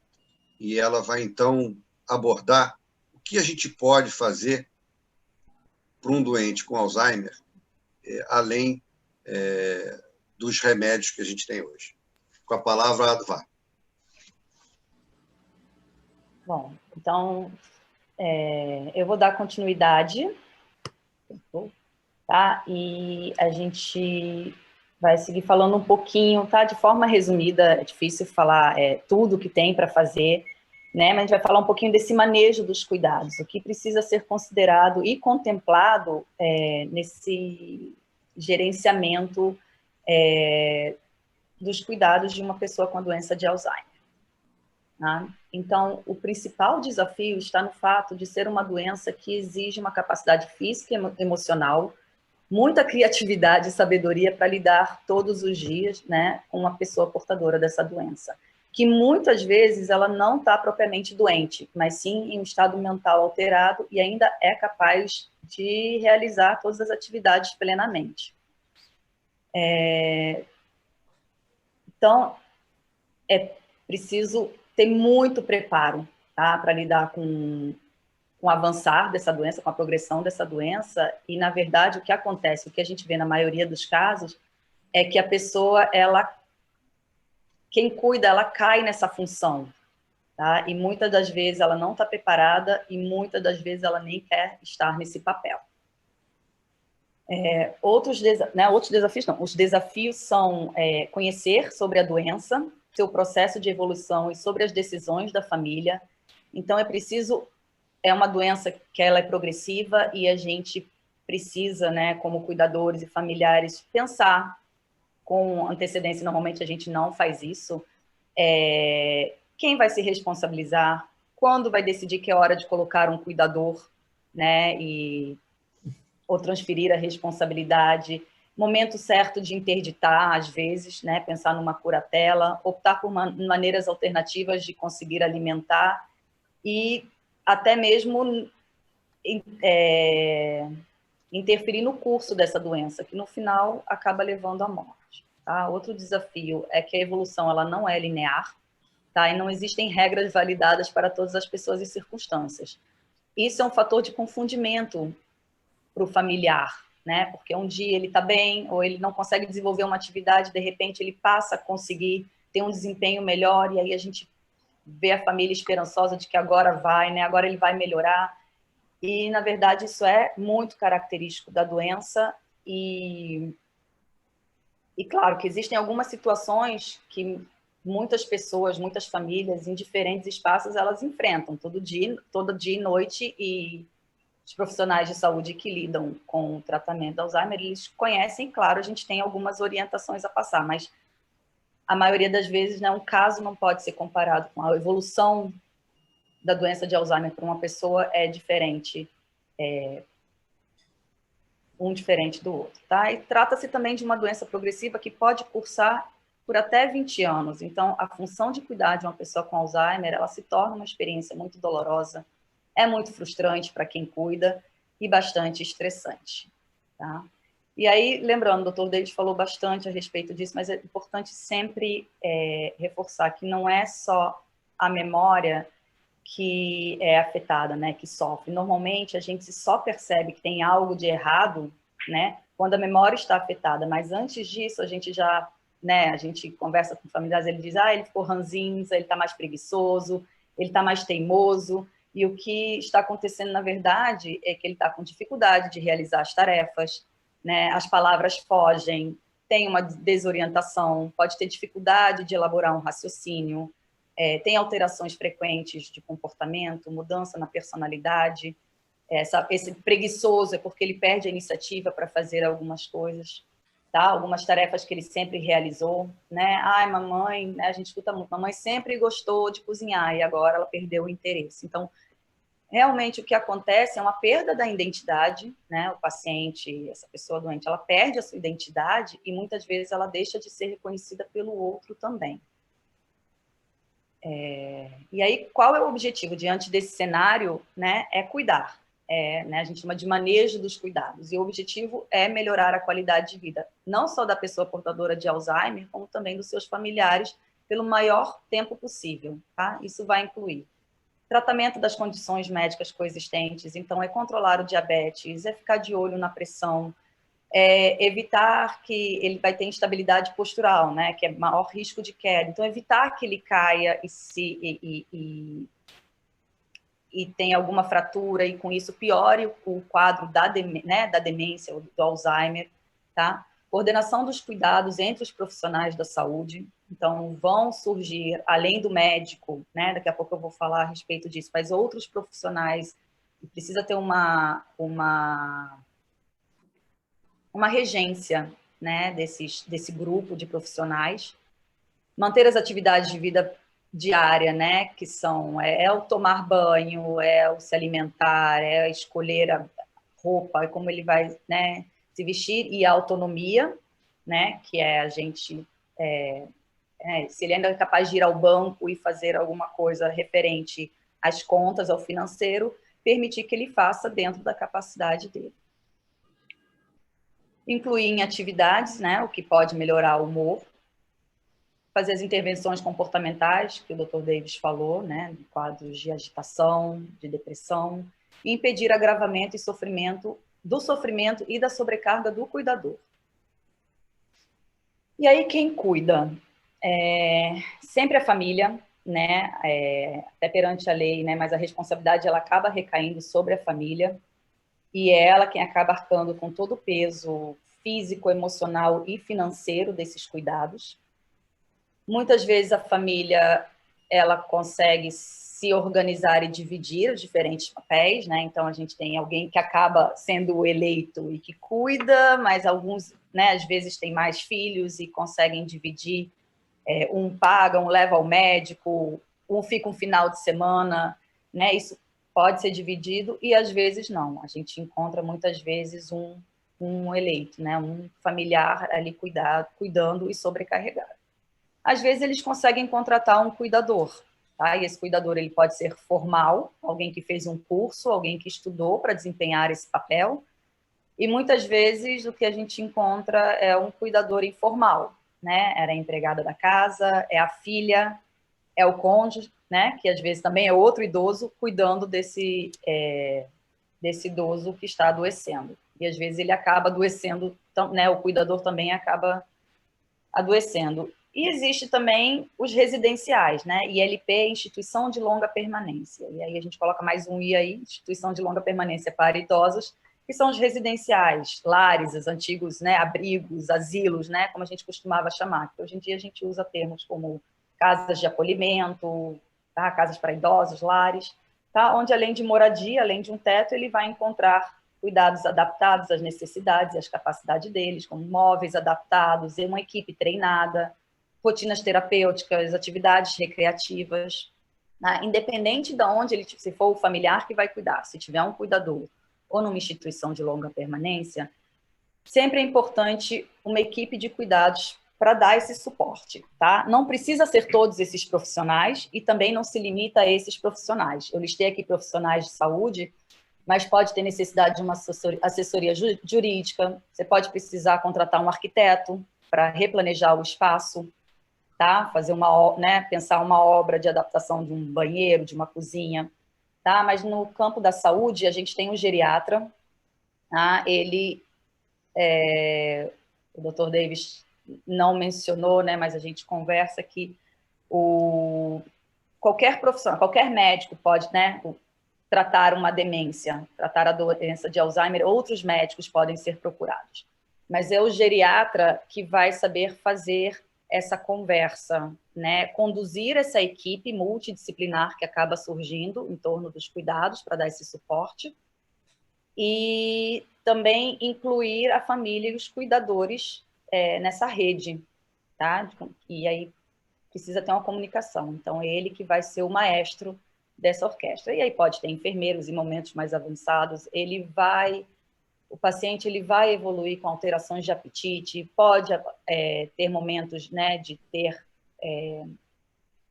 e ela vai, então, abordar o que a gente pode fazer para um doente com Alzheimer, além dos remédios que a gente tem hoje. Com a palavra, Advar. Bom, então, eu vou dar continuidade, tá? E a gente vai seguir falando um pouquinho, tá? De forma resumida, é difícil falar tudo que tem para fazer, né? Mas a gente vai falar um pouquinho desse manejo dos cuidados, o que precisa ser considerado e contemplado nesse gerenciamento dos cuidados de uma pessoa com a doença de Alzheimer. Tá? Então, o principal desafio está no fato de ser uma doença que exige uma capacidade física e emocional, muita criatividade e sabedoria para lidar todos os dias, né, com uma pessoa portadora dessa doença, que muitas vezes ela não está propriamente doente, mas sim em um estado mental alterado e ainda é capaz de realizar todas as atividades plenamente. Então, é preciso ter muito preparo, tá, para lidar com o avançar dessa doença, com a progressão dessa doença, e, na verdade, o que acontece, o que a gente vê na maioria dos casos, é que a pessoa, quem cuida, ela cai nessa função, tá? E muitas das vezes ela não está preparada e muitas das vezes ela nem quer estar nesse papel. Outros desafios não. Os desafios são conhecer sobre a doença, seu processo de evolução e sobre as decisões da família. Então, é uma doença que ela é progressiva e a gente precisa, né, como cuidadores e familiares, pensar com antecedência. Normalmente a gente não faz isso. Quem vai se responsabilizar? Quando vai decidir que é hora de colocar um cuidador, né, ou transferir a responsabilidade? Momento certo de interditar, às vezes, né, pensar numa curatela, optar por maneiras alternativas de conseguir alimentar e até mesmo interferir no curso dessa doença, que no final acaba levando à morte. Tá? Outro desafio é que a evolução ela não é linear, tá? E não existem regras validadas para todas as pessoas e circunstâncias. Isso é um fator de confundimento para o familiar, né? Porque um dia ele está bem, ou ele não consegue desenvolver uma atividade, de repente ele passa a conseguir ter um desempenho melhor, e aí a gente vê a família esperançosa de que agora vai, né? Agora ele vai melhorar. E, na verdade, isso é muito característico da doença e claro, que existem algumas situações que muitas pessoas, muitas famílias, em diferentes espaços, elas enfrentam todo dia e noite, e os profissionais de saúde que lidam com o tratamento do Alzheimer, eles conhecem, claro, a gente tem algumas orientações a passar, mas a maioria das vezes, né, um caso não pode ser comparado com a evolução da doença de Alzheimer para uma pessoa é diferente, um diferente do outro, tá? E trata-se também de uma doença progressiva que pode cursar por até 20 anos. Então, a função de cuidar de uma pessoa com Alzheimer, ela se torna uma experiência muito dolorosa, é muito frustrante para quem cuida e bastante estressante, tá? E aí, lembrando, o Dr. David falou bastante a respeito disso, mas é importante sempre reforçar que não é só a memória que é afetada, né, que sofre. Normalmente, a gente só percebe que tem algo de errado, né, quando a memória está afetada, mas antes disso, a gente já, né, a gente conversa com familiares, ele diz, ele ficou ranzinza, ele está mais preguiçoso, ele está mais teimoso, e o que está acontecendo, na verdade, é que ele está com dificuldade de realizar as tarefas, né, as palavras fogem, tem uma desorientação, pode ter dificuldade de elaborar um raciocínio, tem alterações frequentes de comportamento, mudança na personalidade, esse preguiçoso é porque ele perde a iniciativa para fazer algumas coisas, tá? Algumas tarefas que ele sempre realizou, né? Ai, mamãe, né? A gente escuta muito, mamãe sempre gostou de cozinhar e agora ela perdeu o interesse. Então, realmente o que acontece é uma perda da identidade, né? O paciente, essa pessoa doente, ela perde a sua identidade e muitas vezes ela deixa de ser reconhecida pelo outro também. E aí, qual é o objetivo diante desse cenário, né? É cuidar, né? A gente chama de manejo dos cuidados, e o objetivo é melhorar a qualidade de vida, não só da pessoa portadora de Alzheimer, como também dos seus familiares, pelo maior tempo possível, tá? Isso vai incluir tratamento das condições médicas coexistentes, então é controlar o diabetes, é ficar de olho na pressão, evitar que ele vai ter instabilidade postural, né, que é maior risco de queda. Então, evitar que ele caia e tenha alguma fratura e, com isso, piore o quadro da demência, do Alzheimer, tá? Coordenação dos cuidados entre os profissionais da saúde, Então, vão surgir, além do médico, né, daqui a pouco eu vou falar a respeito disso, mas outros profissionais, precisa ter uma regência, né, desse grupo de profissionais, manter as atividades de vida diária, né, que são o tomar banho, o se alimentar, escolher a roupa, como ele vai, né, se vestir, e a autonomia, né, que é a gente, se ele ainda é capaz de ir ao banco e fazer alguma coisa referente às contas, ao financeiro, permitir que ele faça dentro da capacidade dele. Incluir em atividades, né, o que pode melhorar o humor, fazer as intervenções comportamentais, que o Dr. Davis falou, né, de quadros de agitação, de depressão, e impedir agravamento e sofrimento e da sobrecarga do cuidador. E aí, quem cuida? Sempre a família, né, até perante a lei, né, mas a responsabilidade ela acaba recaindo sobre a família, e é ela quem acaba arcando com todo o peso físico, emocional e financeiro desses cuidados. Muitas vezes a família ela consegue se organizar e dividir os diferentes papéis, né? Então a gente tem alguém que acaba sendo eleito e que cuida, mas alguns, né, às vezes têm mais filhos e conseguem dividir. Um paga, um leva ao médico, um fica um final de semana, né? Isso pode ser dividido e às vezes não. A gente encontra muitas vezes um eleito, né? Um familiar ali cuidando e sobrecarregado. Às vezes eles conseguem contratar um cuidador, tá? E esse cuidador ele pode ser formal, alguém que fez um curso, alguém que estudou para desempenhar esse papel. E muitas vezes o que a gente encontra é um cuidador informal, né? Era a empregada da casa, é a filha, é o cônjuge, né? Que às vezes também é outro idoso cuidando desse idoso que está adoecendo. E às vezes ele acaba adoecendo, né? O cuidador também acaba adoecendo. E existe também os residenciais, né? ILP, Instituição de Longa Permanência. E aí a gente coloca mais um I aí, Instituição de Longa Permanência para Idosos, que são os residenciais, lares, os antigos, né, abrigos, asilos, né, como a gente costumava chamar. Porque hoje em dia a gente usa termos como casas de acolhimento, tá? Casas para idosos, lares, tá? Onde além de moradia, além de um teto, ele vai encontrar cuidados adaptados às necessidades e às capacidades deles, como móveis adaptados e uma equipe treinada, rotinas terapêuticas, atividades recreativas, né? Independente de onde se for o familiar que vai cuidar, se tiver um cuidador ou numa instituição de longa permanência, sempre é importante uma equipe de cuidados para dar esse suporte, tá? Não precisa ser todos esses profissionais e também não se limita a esses profissionais. Eu listei aqui profissionais de saúde, mas pode ter necessidade de uma assessoria jurídica, você pode precisar contratar um arquiteto para replanejar o espaço, tá? Fazer pensar uma obra de adaptação de um banheiro, de uma cozinha, tá? Mas no campo da saúde, a gente tem um geriatra, tá? O Dr. Davis não mencionou, né? Mas a gente conversa que qualquer profissional, qualquer médico pode, né? Tratar uma demência, tratar a doença de Alzheimer, outros médicos podem ser procurados. Mas é o geriatra que vai saber fazer essa conversa, né? Conduzir essa equipe multidisciplinar que acaba surgindo em torno dos cuidados para dar esse suporte e também incluir a família e os cuidadores nessa rede, tá? E aí precisa ter uma comunicação. Então, é ele que vai ser o maestro dessa orquestra. E aí pode ter enfermeiros em momentos mais avançados, o paciente ele vai evoluir com alterações de apetite, pode ter momentos, né, de ter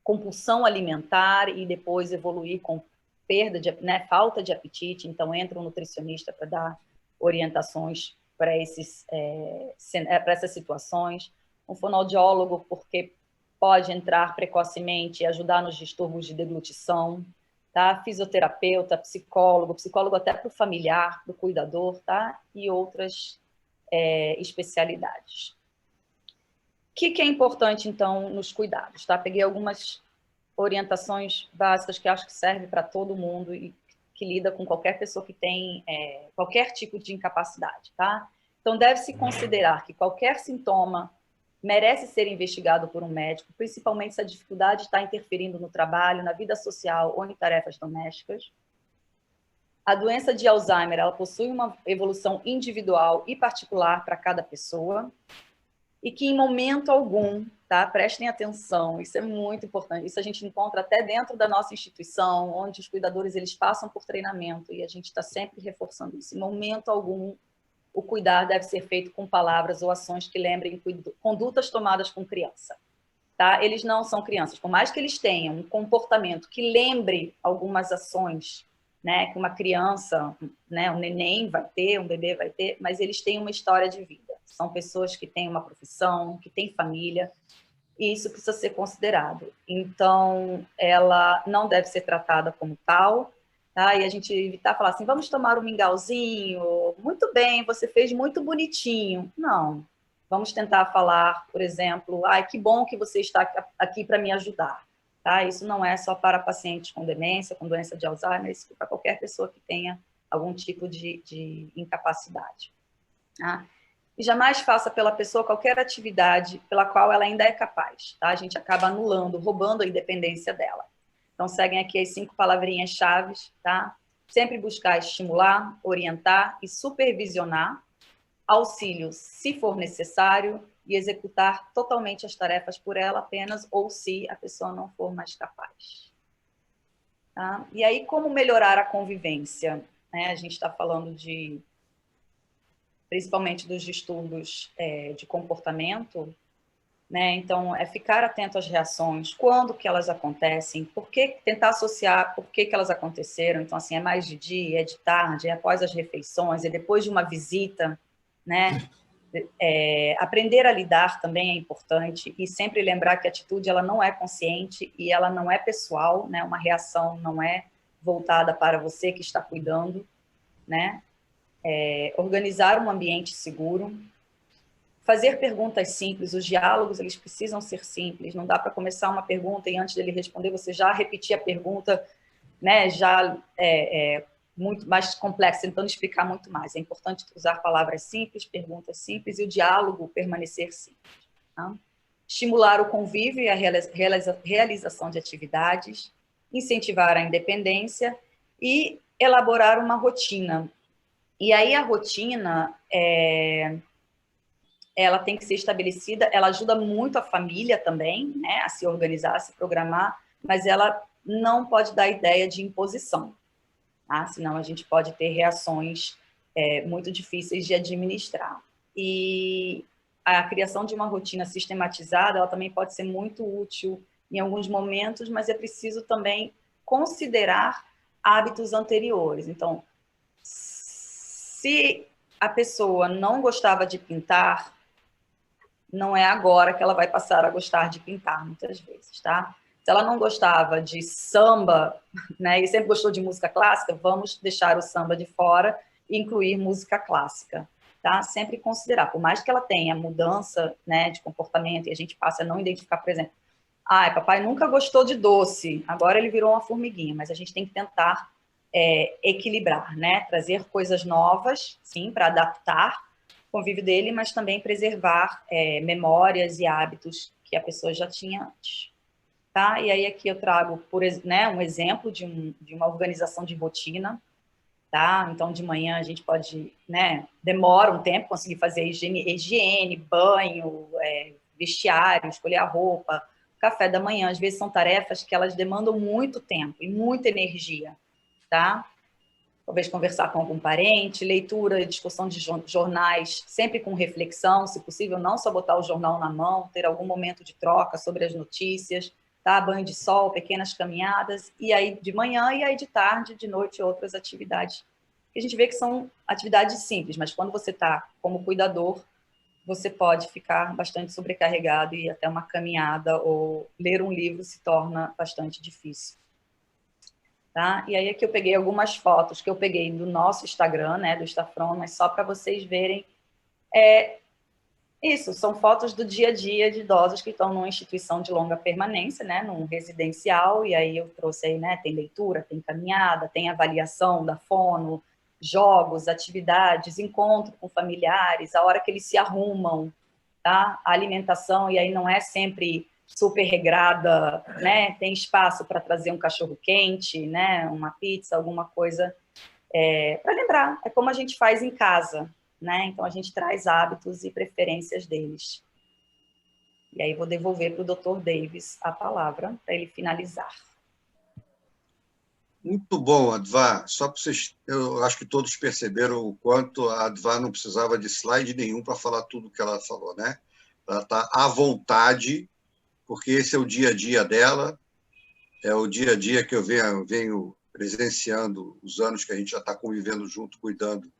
compulsão alimentar e depois evoluir com perda de, né, falta de apetite, então entra um nutricionista para dar orientações para essas situações, um fonoaudiólogo porque pode entrar precocemente e ajudar nos distúrbios de deglutição, tá? Fisioterapeuta, psicólogo até para o familiar, para o cuidador, tá? E outras especialidades. O que é importante, então, nos cuidados, tá? Peguei algumas orientações básicas que acho que servem para todo mundo e que lida com qualquer pessoa que tem qualquer tipo de incapacidade, tá? Então, deve-se considerar que qualquer sintoma merece ser investigado por um médico, principalmente se a dificuldade está interferindo no trabalho, na vida social ou em tarefas domésticas. A doença de Alzheimer, ela possui uma evolução individual e particular para cada pessoa, e que em momento algum, tá? Prestem atenção, isso é muito importante, isso a gente encontra até dentro da nossa instituição, onde os cuidadores eles passam por treinamento, e a gente está sempre reforçando isso. Em momento algum, o cuidar deve ser feito com palavras ou ações que lembrem condutas tomadas com criança. Tá? Eles não são crianças, por mais que eles tenham um comportamento que lembre algumas ações, né, que uma criança, né, um neném vai ter, um bebê vai ter, mas eles têm uma história de vida. São pessoas que têm uma profissão, que têm família, e isso precisa ser considerado. Então, ela não deve ser tratada como tal, tá? E a gente evitar falar assim, vamos tomar um mingauzinho, muito bem, você fez muito bonitinho. Não. Vamos tentar falar, por exemplo, ai, que bom que você está aqui para me ajudar. Tá? Isso não é só para pacientes com demência, com doença de Alzheimer, isso é para qualquer pessoa que tenha algum tipo de incapacidade. Tá? E jamais faça pela pessoa qualquer atividade pela qual ela ainda é capaz. Tá? A gente acaba anulando, roubando a independência dela. Então, seguem aqui as 5 palavrinhas-chave. Tá? Sempre buscar estimular, orientar e supervisionar, auxílio se for necessário, e executar totalmente as tarefas por ela apenas, ou se a pessoa não for mais capaz. Tá? E aí, como melhorar a convivência? Né? A gente está falando principalmente dos distúrbios de comportamento, né? Então, é ficar atento às reações, quando que elas acontecem, tentar associar por que elas aconteceram. Então, assim, é mais de dia, é de tarde, é após as refeições, é depois de uma visita, né? Aprender a lidar também é importante, e sempre lembrar que a atitude ela não é consciente e ela não é pessoal, né? Uma reação não é voltada para você que está cuidando, né? Organizar um ambiente seguro, fazer perguntas simples, os diálogos eles precisam ser simples, não dá para começar uma pergunta e antes dele responder você já repetir a pergunta, né? Já muito mais complexo, tentando explicar muito mais. É importante usar palavras simples, perguntas simples e o diálogo permanecer simples. Tá? Estimular o convívio e a realização de atividades, incentivar a independência e elaborar uma rotina. E aí a rotina, ela tem que ser estabelecida, ela ajuda muito a família também, né, a se organizar, a se programar, mas ela não pode dar ideia de imposição. Tá? Senão a gente pode ter reações muito difíceis de administrar. E a criação de uma rotina sistematizada, ela também pode ser muito útil em alguns momentos, mas é preciso também considerar hábitos anteriores. Então, se a pessoa não gostava de pintar, não é agora que ela vai passar a gostar de pintar, muitas vezes, tá? Se ela não gostava de samba, né, e sempre gostou de música clássica, vamos deixar o samba de fora e incluir música clássica, tá? Sempre considerar, por mais que ela tenha mudança, né, de comportamento e a gente passe a não identificar, por exemplo, papai nunca gostou de doce, agora ele virou uma formiguinha, mas a gente tem que tentar equilibrar, né? Trazer coisas novas, sim, para adaptar o convívio dele, mas também preservar memórias e hábitos que a pessoa já tinha antes. Tá? E aí aqui eu trago um exemplo de uma organização de rotina. Tá? Então, de manhã a gente pode, né, demora um tempo conseguir fazer higiene, banho, vestiário, escolher a roupa, café da manhã. Às vezes são tarefas que elas demandam muito tempo e muita energia. Tá? Talvez conversar com algum parente, leitura, discussão de jornais, sempre com reflexão, se possível, não só botar o jornal na mão, ter algum momento de troca sobre as notícias, tá? Banho de sol, pequenas caminhadas, e aí de manhã, e aí de tarde, de noite, outras atividades. A gente vê que são atividades simples, mas quando você está como cuidador, você pode ficar bastante sobrecarregado e até uma caminhada ou ler um livro se torna bastante difícil. Tá? E aí aqui eu peguei algumas fotos que eu peguei do nosso Instagram, né, do Stafron, mas só para vocês verem. Isso, são fotos do dia a dia de idosos que estão numa instituição de longa permanência, né, num residencial, e aí eu trouxe aí, né, tem leitura, tem caminhada, tem avaliação da fono, jogos, atividades, encontro com familiares, a hora que eles se arrumam, tá? A alimentação, e aí não é sempre super regrada, né? Tem espaço para trazer um cachorro-quente, né? Uma pizza, alguma coisa para lembrar. É como a gente faz em casa, né? Então, a gente traz hábitos e preferências deles. E aí, vou devolver para o Dr. Davis a palavra para ele finalizar. Muito bom, Advá. Só para vocês, eu acho que todos perceberam o quanto a Advá não precisava de slide nenhum para falar tudo o que ela falou, né? Ela está à vontade, porque esse é o dia a dia dela, é o dia a dia que eu venho presenciando os anos que a gente já está convivendo junto, cuidando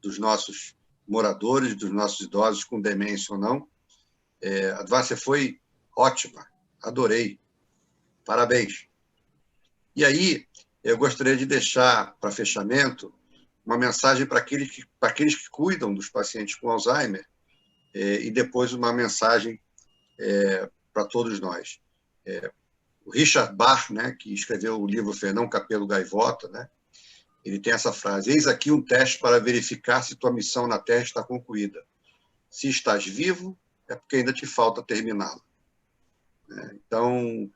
dos nossos moradores, dos nossos idosos com demência ou não. Advá, você foi ótima, adorei, parabéns. E aí, eu gostaria de deixar, para fechamento, uma mensagem para aqueles que cuidam dos pacientes com Alzheimer, e depois uma mensagem para todos nós. O Richard Bach, né, que escreveu o livro Fernão Capelo Gaivota, né, ele tem essa frase: eis aqui um teste para verificar se tua missão na Terra está concluída. Se estás vivo, é porque ainda te falta terminá-la. Então,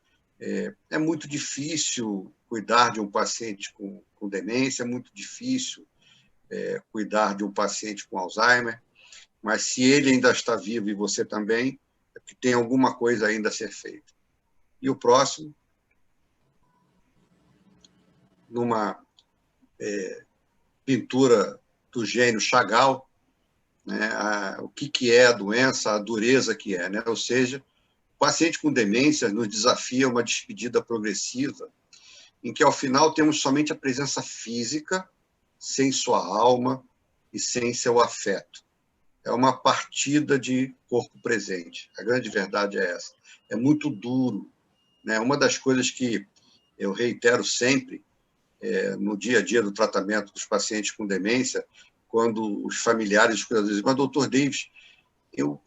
é muito difícil cuidar de um paciente com demência, é muito difícil cuidar de um paciente com Alzheimer, mas se ele ainda está vivo e você também, é porque tem alguma coisa ainda a ser feita. E o próximo, numa pintura do gênio Chagall, né, o que é a doença, a dureza que é, né? Ou seja, o paciente com demência nos desafia a uma despedida progressiva, em que, ao final, temos somente a presença física, sem sua alma e sem seu afeto. É uma partida de corpo presente. A grande verdade é essa. É muito duro, né? Uma das coisas que eu reitero sempre no dia a dia do tratamento dos pacientes com demência, quando os familiares, os cuidadores dizem: mas, doutor Davis, eu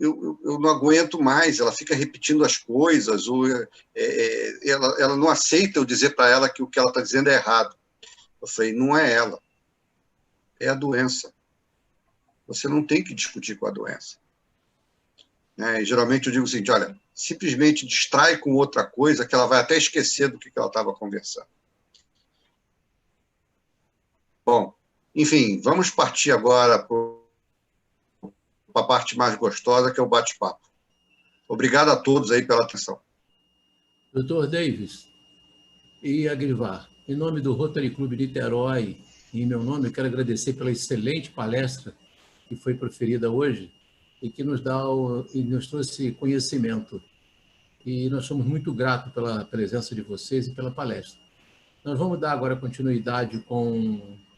não aguento mais, ela fica repetindo as coisas, ou ela não aceita eu dizer para ela que o que ela está dizendo é errado. Eu falei: não é ela, é a doença. Você não tem que discutir com a doença. E, geralmente eu digo o seguinte: olha, simplesmente distrai com outra coisa que ela vai até esquecer do que ela estava conversando. Bom, enfim, vamos partir agora para a parte mais gostosa, que é o bate-papo. Obrigado a todos aí pela atenção. Dr. Davis e Agrivar, em nome do Rotary Club Niterói e em meu nome, eu quero agradecer pela excelente palestra que foi proferida hoje e que nos trouxe conhecimento. E nós somos muito gratos pela presença de vocês e pela palestra. Nós vamos dar agora continuidade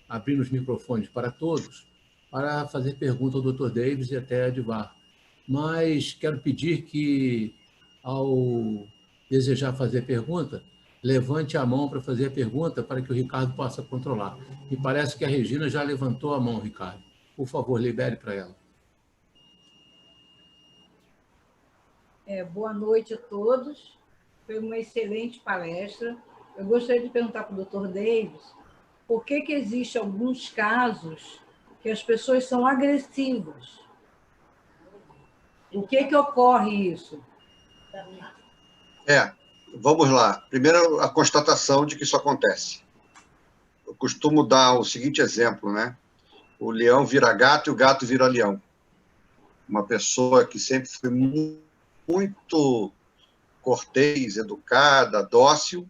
abrindo os microfones para todos, para fazer pergunta ao Dr. Davis e até a Advar. Mas quero pedir que, ao desejar fazer pergunta, levante a mão para fazer a pergunta, para que o Ricardo possa controlar. Me parece que a Regina já levantou a mão, Ricardo. Por favor, libere para ela. Boa noite a todos. Foi uma excelente palestra. Eu gostaria de perguntar para o Dr. Davis por que existem alguns casos que as pessoas são agressivas. O que ocorre isso? Vamos lá. Primeiro, a constatação de que isso acontece. Eu costumo dar o seguinte exemplo, né? O leão vira gato e o gato vira leão. Uma pessoa que sempre foi muito cortês, educada, dócil,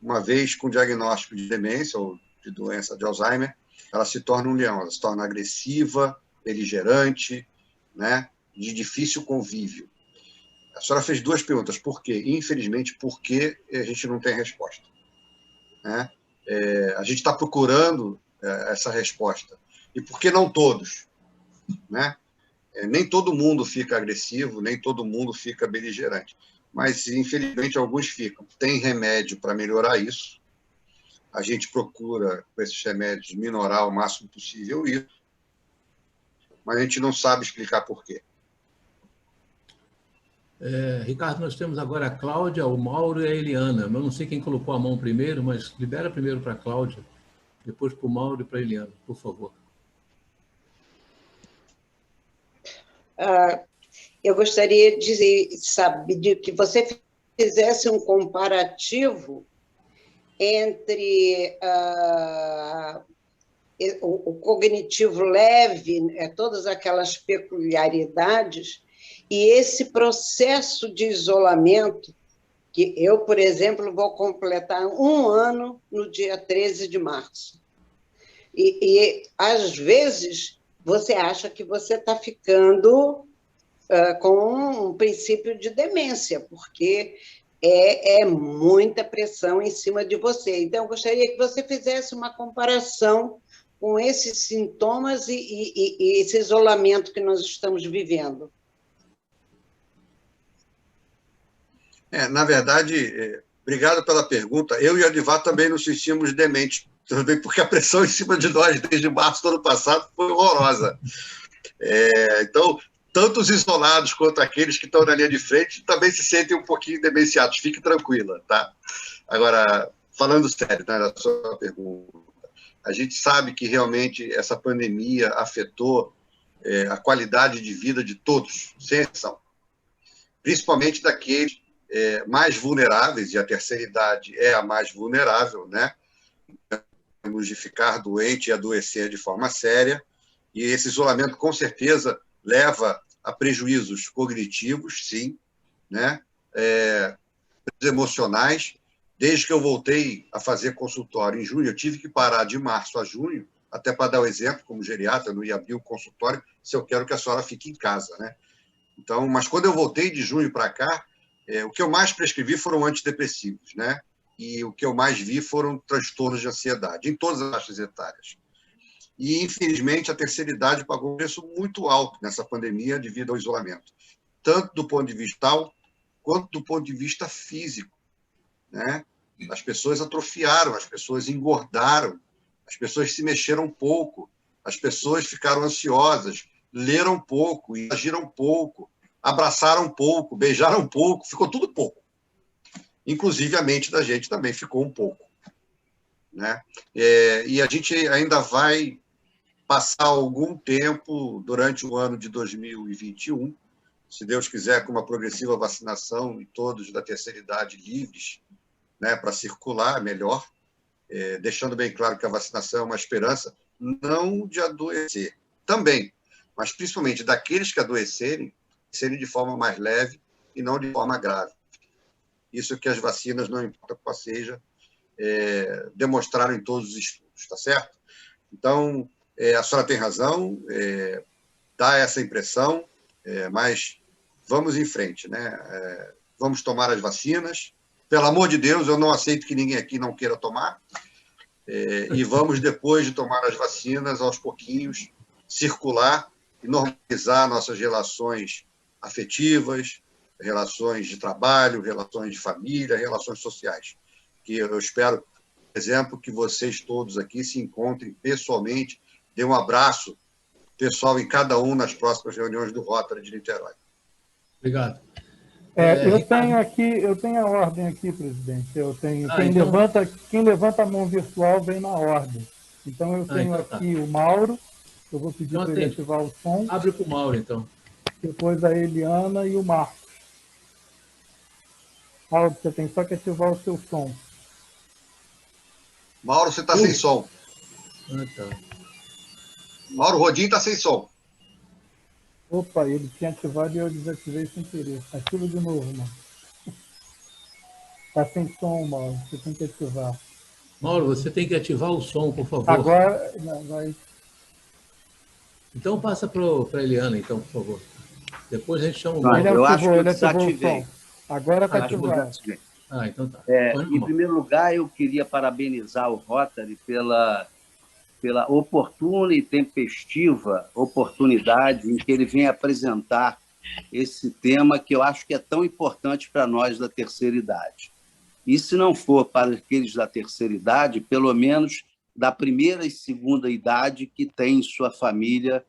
uma vez com diagnóstico de demência ou de doença de Alzheimer, ela se torna um leão, ela se torna agressiva, beligerante, né? De difícil convívio. A senhora fez duas perguntas. Por quê? Infelizmente, por quê a gente não tem resposta, né? A gente está procurando essa resposta. E por que não todos? Né? Nem todo mundo fica agressivo, nem todo mundo fica beligerante. Mas, infelizmente, alguns ficam. Tem remédio para melhorar isso. A gente procura, com esses remédios, minorar o máximo possível isso. Mas a gente não sabe explicar por quê. Ricardo, nós temos agora a Cláudia, o Mauro e a Eliana. Eu não sei quem colocou a mão primeiro, mas libera primeiro para a Cláudia, depois para o Mauro e para a Eliana, por favor. eu gostaria de que você fizesse um comparativo entre o cognitivo leve, todas aquelas peculiaridades, e esse processo de isolamento, que eu, por exemplo, vou completar 1 ano no dia 13 de março. E às vezes, você acha que você está ficando com um princípio de demência, porque é muita pressão em cima de você. Então, eu gostaria que você fizesse uma comparação com esses sintomas e esse isolamento que nós estamos vivendo. Na verdade, obrigado pela pergunta. Eu e a Adivá também nos sentimos dementes, também porque a pressão em cima de nós desde março do ano passado foi horrorosa. Então, tanto os isolados quanto aqueles que estão na linha de frente também se sentem um pouquinho demenciados. Fique tranquila, tá? Agora, falando sério, né, da sua pergunta, a gente sabe que realmente essa pandemia afetou a qualidade de vida de todos, sem exceção. Principalmente daqueles mais vulneráveis, e a terceira idade é a mais vulnerável, né? Temos de ficar doente e adoecer de forma séria, e esse isolamento, com certeza, leva a prejuízos cognitivos, sim, né? Emocionais. Desde que eu voltei a fazer consultório em junho, eu tive que parar de março a junho, até para dar o exemplo, como geriatra, eu não ia abrir o consultório se eu quero que a senhora fique em casa, né? Então, mas quando eu voltei de junho para cá, o que eu mais prescrevi foram antidepressivos, né? E o que eu mais vi foram transtornos de ansiedade, em todas as faixas etárias. E, infelizmente, a terceira idade pagou um preço muito alto nessa pandemia devido ao isolamento, tanto do ponto de vista mental quanto do ponto de vista físico, né? As pessoas atrofiaram, as pessoas engordaram, as pessoas se mexeram pouco, as pessoas ficaram ansiosas, leram pouco, agiram pouco, abraçaram pouco, beijaram pouco, ficou tudo pouco. Inclusive, a mente da gente também ficou um pouco, né? E a gente ainda vai passar algum tempo durante o ano de 2021, se Deus quiser, com uma progressiva vacinação e todos da terceira idade livres, né, para circular melhor, deixando bem claro que a vacinação é uma esperança, não de adoecer também, mas principalmente daqueles que adoecerem, serem de forma mais leve e não de forma grave. Isso que as vacinas, não importa qual seja, demonstraram em todos os estudos, tá certo? Então, a senhora tem razão, dá essa impressão, mas vamos em frente, né? Vamos tomar as vacinas. Pelo amor de Deus, eu não aceito que ninguém aqui não queira tomar. E vamos, depois de tomar as vacinas, aos pouquinhos, circular e normalizar nossas relações afetivas, relações de trabalho, relações de família, relações sociais. Que eu espero, por exemplo, que vocês todos aqui se encontrem pessoalmente, dê um abraço pessoal em cada um nas próximas reuniões do Rotary de Niterói. Obrigado. Eu tenho a ordem aqui, presidente. Quem levanta a mão virtual vem na ordem. Então, eu tenho aqui o Mauro, eu vou pedir para ele ativar o som. Abre para o Mauro, então. Depois a Eliana e o Marcos. Mauro, você tem só que ativar o seu som. Mauro, você está sem som. Tá. Mauro Rodinho está sem som. Opa, ele tinha ativado e eu desativei sem querer. Ativa de novo, mano. Está sem som, Mauro. Você tem que ativar. Mauro, você tem que ativar o som, por favor. Agora, vai. Então, passa para a Eliana, então, por favor. Depois a gente chama o Mauro. Eu acho que eu desativei. Agora está ativado. Então tá. Em primeiro lugar, eu queria parabenizar o Rotary pela oportuna e tempestiva oportunidade em que ele vem apresentar esse tema que eu acho que é tão importante para nós da terceira idade. E se não for para aqueles da terceira idade, pelo menos da primeira e segunda idade que tem em sua família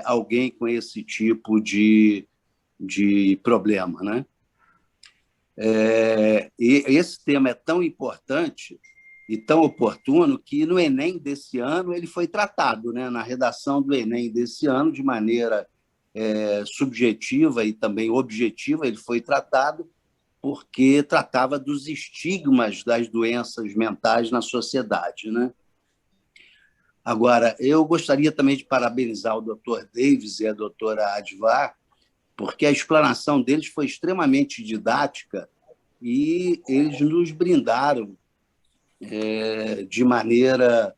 alguém com esse tipo de problema, né? E esse tema é tão importante e tão oportuno que no Enem desse ano ele foi tratado, né? Na redação do Enem desse ano, de maneira subjetiva e também objetiva, ele foi tratado porque tratava dos estigmas das doenças mentais na sociedade, né? Agora, eu gostaria também de parabenizar o Dr. Davis e a doutora Advar, porque a explanação deles foi extremamente didática e eles nos brindaram de maneira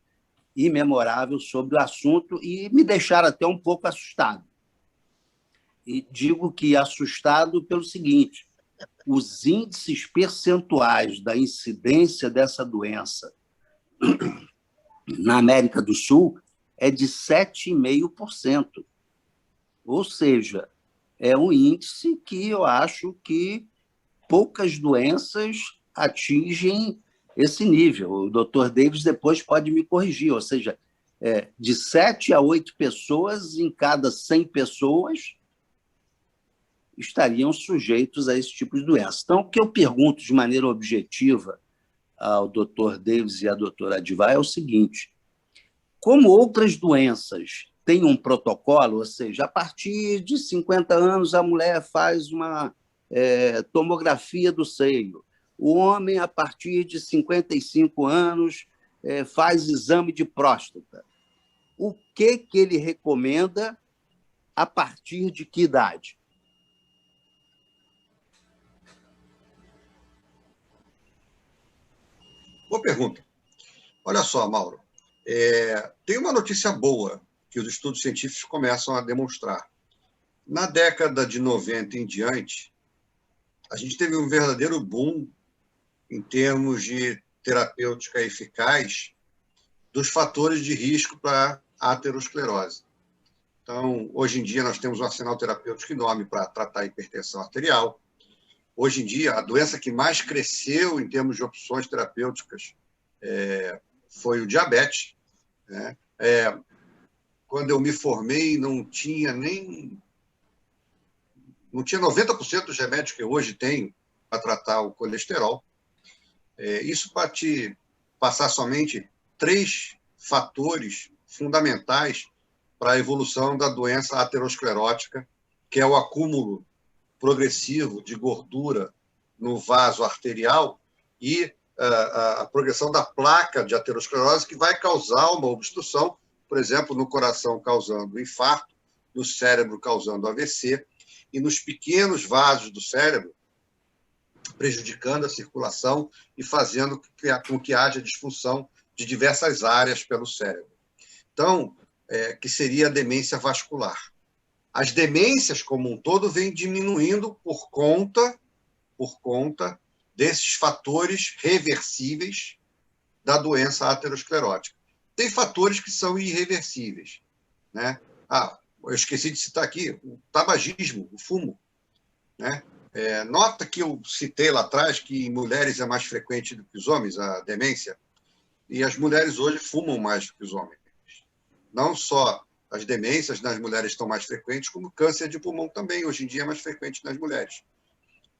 imemorável sobre o assunto e me deixaram até um pouco assustado. E digo que assustado pelo seguinte: os índices percentuais da incidência dessa doença na América do Sul é de 7,5%. Ou seja, é um índice que eu acho que poucas doenças atingem esse nível. O Dr. Davis depois pode me corrigir, ou seja, de 7 a 8 pessoas em cada 100 pessoas estariam sujeitos a esse tipo de doença. Então, o que eu pergunto de maneira objetiva ao Dr. Davis e à doutora Advar é o seguinte: como outras doenças têm um protocolo, ou seja, a partir de 50 anos a mulher faz uma tomografia do seio, o homem, a partir de 55 anos, faz exame de próstata. O que ele recomenda a partir de que idade? Boa pergunta. Olha só, Mauro, tem uma notícia boa que os estudos científicos começam a demonstrar. Na década de 90 em diante, a gente teve um verdadeiro boom em termos de terapêutica eficaz dos fatores de risco para a aterosclerose. Então, hoje em dia, nós temos um arsenal terapêutico enorme para tratar a hipertensão arterial. Hoje em dia, a doença que mais cresceu em termos de opções terapêuticas foi o diabetes, né? Quando eu me formei, não tinha 90% dos remédios que eu hoje tenho para tratar o colesterol. Isso para te passar somente 3 fatores fundamentais para a evolução da doença aterosclerótica, que é o acúmulo progressivo de gordura no vaso arterial e a progressão da placa de aterosclerose, que vai causar uma obstrução, por exemplo, no coração causando infarto, no cérebro causando AVC e nos pequenos vasos do cérebro, prejudicando a circulação e fazendo com que haja disfunção de diversas áreas pelo cérebro. Então, que seria a demência vascular. As demências, como um todo, vêm diminuindo por conta desses fatores reversíveis da doença aterosclerótica. Tem fatores que são irreversíveis, né? Eu esqueci de citar aqui o tabagismo, o fumo, né? Nota que eu citei lá atrás que em mulheres é mais frequente do que os homens a demência, e as mulheres hoje fumam mais do que os homens. Não só as demências nas mulheres estão mais frequentes, como o câncer de pulmão também, hoje em dia, é mais frequente nas mulheres.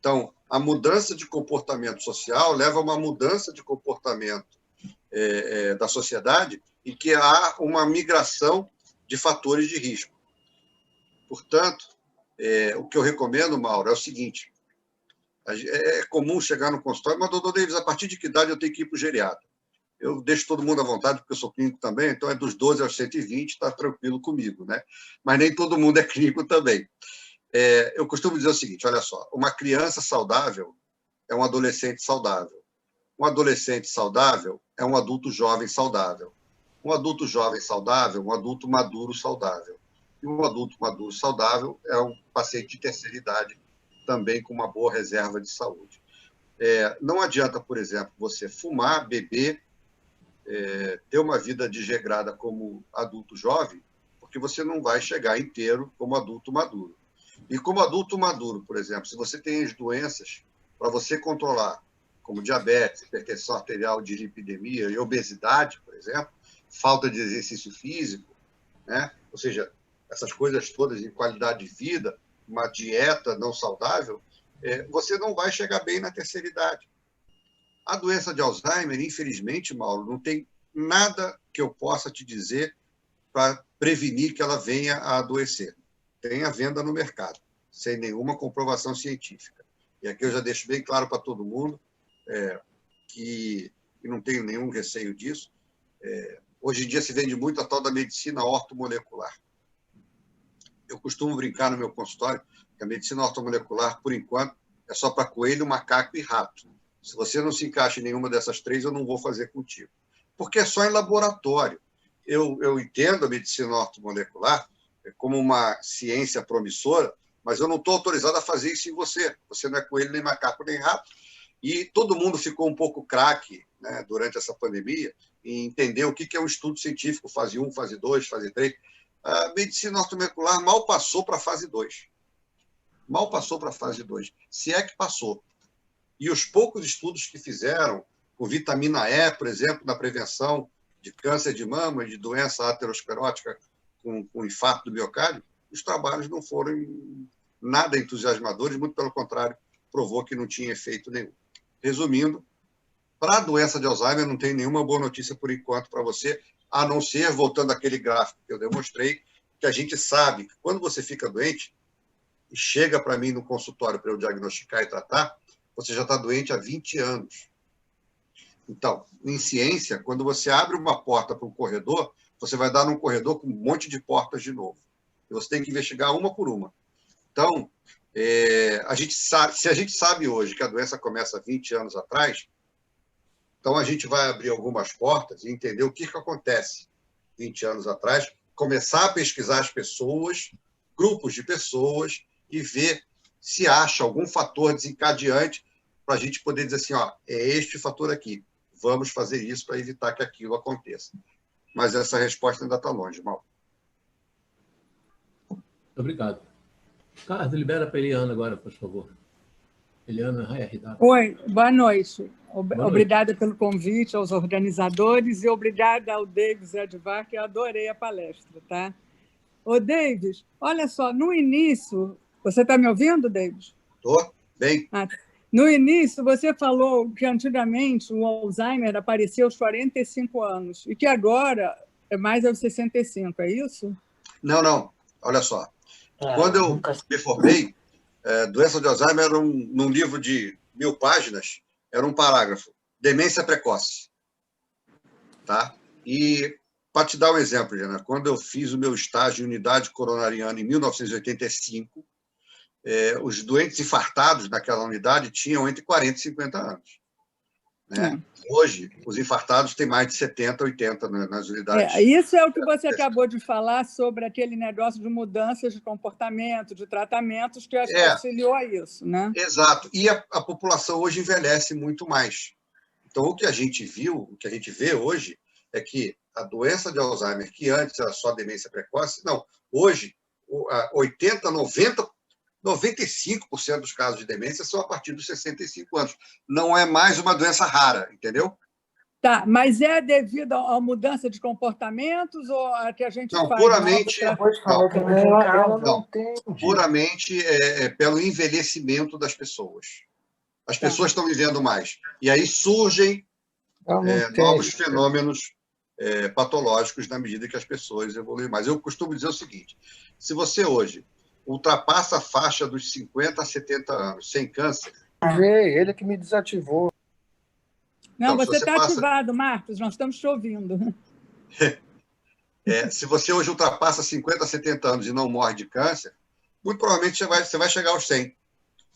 Então, a mudança de comportamento social leva a uma mudança de comportamento da sociedade e que há uma migração de fatores de risco. Portanto, o que eu recomendo, Mauro, é o seguinte: é comum chegar no consultório, mas, doutor Davis, a partir de que idade eu tenho que ir para o geriatra? Eu deixo todo mundo à vontade, porque eu sou clínico também, então é dos 12 aos 120, está tranquilo comigo, né? Mas nem todo mundo é clínico também. Eu costumo dizer o seguinte: olha só, uma criança saudável é um adolescente saudável. Um adolescente saudável é um adulto jovem saudável. Um adulto jovem saudável, um adulto maduro saudável. E um adulto maduro saudável é um paciente de terceira idade, também com uma boa reserva de saúde. Não adianta, por exemplo, você fumar, beber, ter uma vida desregrada como adulto jovem, porque você não vai chegar inteiro como adulto maduro. E como adulto maduro, por exemplo, se você tem as doenças para você controlar, como diabetes, hipertensão arterial, dislipidemia e obesidade, por exemplo, falta de exercício físico, né? Ou seja, essas coisas todas em qualidade de vida, uma dieta não saudável, você não vai chegar bem na terceira idade. A doença de Alzheimer, infelizmente, Mauro, não tem nada que eu possa te dizer para prevenir que ela venha a adoecer. tem à venda no mercado, sem nenhuma comprovação científica. E aqui eu já deixo bem claro para todo mundo que não tenho nenhum receio disso. Hoje em dia se vende muito a tal da medicina ortomolecular. Eu costumo brincar no meu consultório que a medicina ortomolecular, por enquanto, é só para coelho, macaco e rato. Se você não se encaixa em nenhuma dessas três, eu não vou fazer contigo. Porque é só em laboratório. Eu entendo a medicina ortomolecular como uma ciência promissora, mas eu não estou autorizado a fazer isso em você. Você não é coelho, nem macaco, nem rato. E todo mundo ficou um pouco craque, né, durante essa pandemia em entender o que é um estudo científico, fase 1, fase 2, fase 3. A medicina ortomolecular mal passou para a fase 2. Mal passou para a fase 2, se é que passou. E os poucos estudos que fizeram, com vitamina E, por exemplo, na prevenção de câncer de mama e de doença aterosclerótica com infarto do miocárdio, os trabalhos não foram nada entusiasmadores, muito pelo contrário, provou que não tinha efeito nenhum. Resumindo, para a doença de Alzheimer não tem nenhuma boa notícia por enquanto para você, a não ser, voltando àquele gráfico que eu demonstrei, que a gente sabe que quando você fica doente e chega para mim no consultório para eu diagnosticar e tratar, você já está doente há 20 anos. Então, em ciência, quando você abre uma porta para um corredor, você vai dar num corredor com um monte de portas de novo. E você tem que investigar uma por uma. Então, a gente sabe, se a gente sabe hoje que a doença começa 20 anos atrás, então a gente vai abrir algumas portas e entender o que acontece 20 anos atrás, começar a pesquisar as pessoas, grupos de pessoas, e ver se acha algum fator desencadeante para a gente poder dizer assim, é este fator aqui, vamos fazer isso para evitar que aquilo aconteça. Mas essa resposta ainda está longe, Mauro. Muito obrigado. Carlos, libera para a Eliana agora, por favor. Eliana RW. Oi, boa noite. Obrigada pelo convite aos organizadores e obrigada ao Davis Edvar, que eu adorei a palestra, tá? Ô, Davis, olha só, no início... Você está me ouvindo, Davis? Estou, bem. No início, você falou que antigamente o Alzheimer aparecia aos 45 anos e que agora é mais aos 65, é isso? Não. Olha só. Quando eu me formei, doença de Alzheimer era num livro de 1000 páginas, era um parágrafo. Demência precoce. Tá? E, para te dar um exemplo, Jana, quando eu fiz o meu estágio em unidade coronariana em 1985, os doentes infartados naquela unidade tinham entre 40 e 50 anos. Né? Hoje, os infartados têm mais de 70, 80 nas unidades. Isso é o que você acabou de falar sobre aquele negócio de mudanças de comportamento, de tratamentos, que auxiliou a isso, né? Exato. E a população hoje envelhece muito mais. Então, o que a gente vê hoje, é que a doença de Alzheimer, que antes era só demência precoce, não. Hoje, 80, 95% dos casos de demência são a partir dos 65 anos. Não é mais uma doença rara, entendeu? Tá, mas é devido à mudança de comportamentos ou a que a gente faz? Puramente pelo envelhecimento das pessoas. As pessoas estão vivendo mais. E aí surgem novos fenômenos patológicos na medida que as pessoas evoluem mais. Eu costumo dizer o seguinte, se você hoje ultrapassa a faixa dos 50 a 70 anos, sem câncer... Ele que me desativou. Não, você está ativado, Marcos, nós estamos te ouvindo. Se você hoje ultrapassa 50 a 70 anos e não morre de câncer, muito provavelmente você vai chegar aos 100.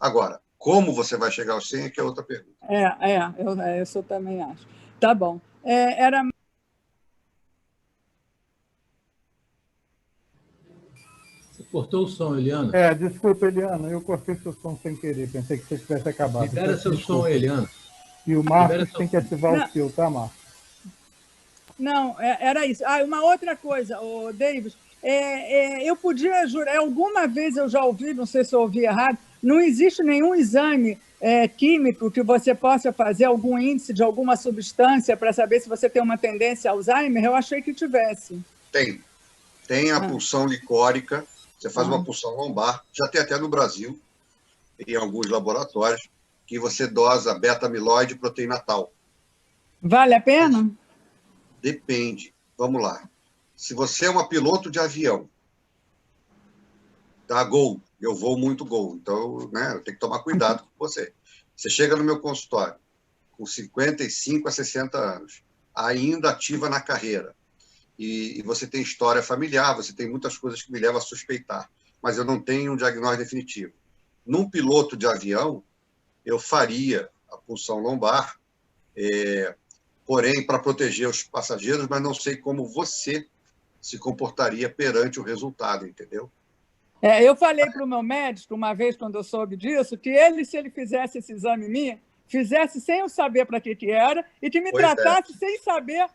Agora, como você vai chegar aos 100 é que é outra pergunta. Eu também acho. Tá bom. Cortou o som, Eliana. Desculpa, Eliana, eu cortei seu som sem querer, pensei que você tivesse acabado. Libera seu som, Eliana. E o Marcos tem que ativar o seu, tá, Marcos? Não, era isso. Uma outra coisa, Davis, eu podia jurar, alguma vez eu já ouvi, não sei se eu ouvi errado, não existe nenhum exame químico que você possa fazer, algum índice de alguma substância para saber se você tem uma tendência a Alzheimer? Eu achei que tivesse. Tem a pulsão licórica. Você faz uma pulsão lombar, já tem até no Brasil, em alguns laboratórios, que você dosa beta-amiloide e proteína tal. Vale a pena? Depende. Vamos lá. Se você é uma piloto de avião dá Gol. Eu vou muito Gol. Então, né, eu tenho que tomar cuidado com você. Você chega no meu consultório com 55 a 60 anos, ainda ativa na carreira, e você tem história familiar, você tem muitas coisas que me levam a suspeitar, mas eu não tenho um diagnóstico definitivo. Num piloto de avião, eu faria a punção lombar, porém, para proteger os passageiros, mas não sei como você se comportaria perante o resultado, entendeu? Eu falei para o meu médico, uma vez, quando eu soube disso, que ele, se ele fizesse esse exame em mim, fizesse sem eu saber para que era e que me tratasse sem saber.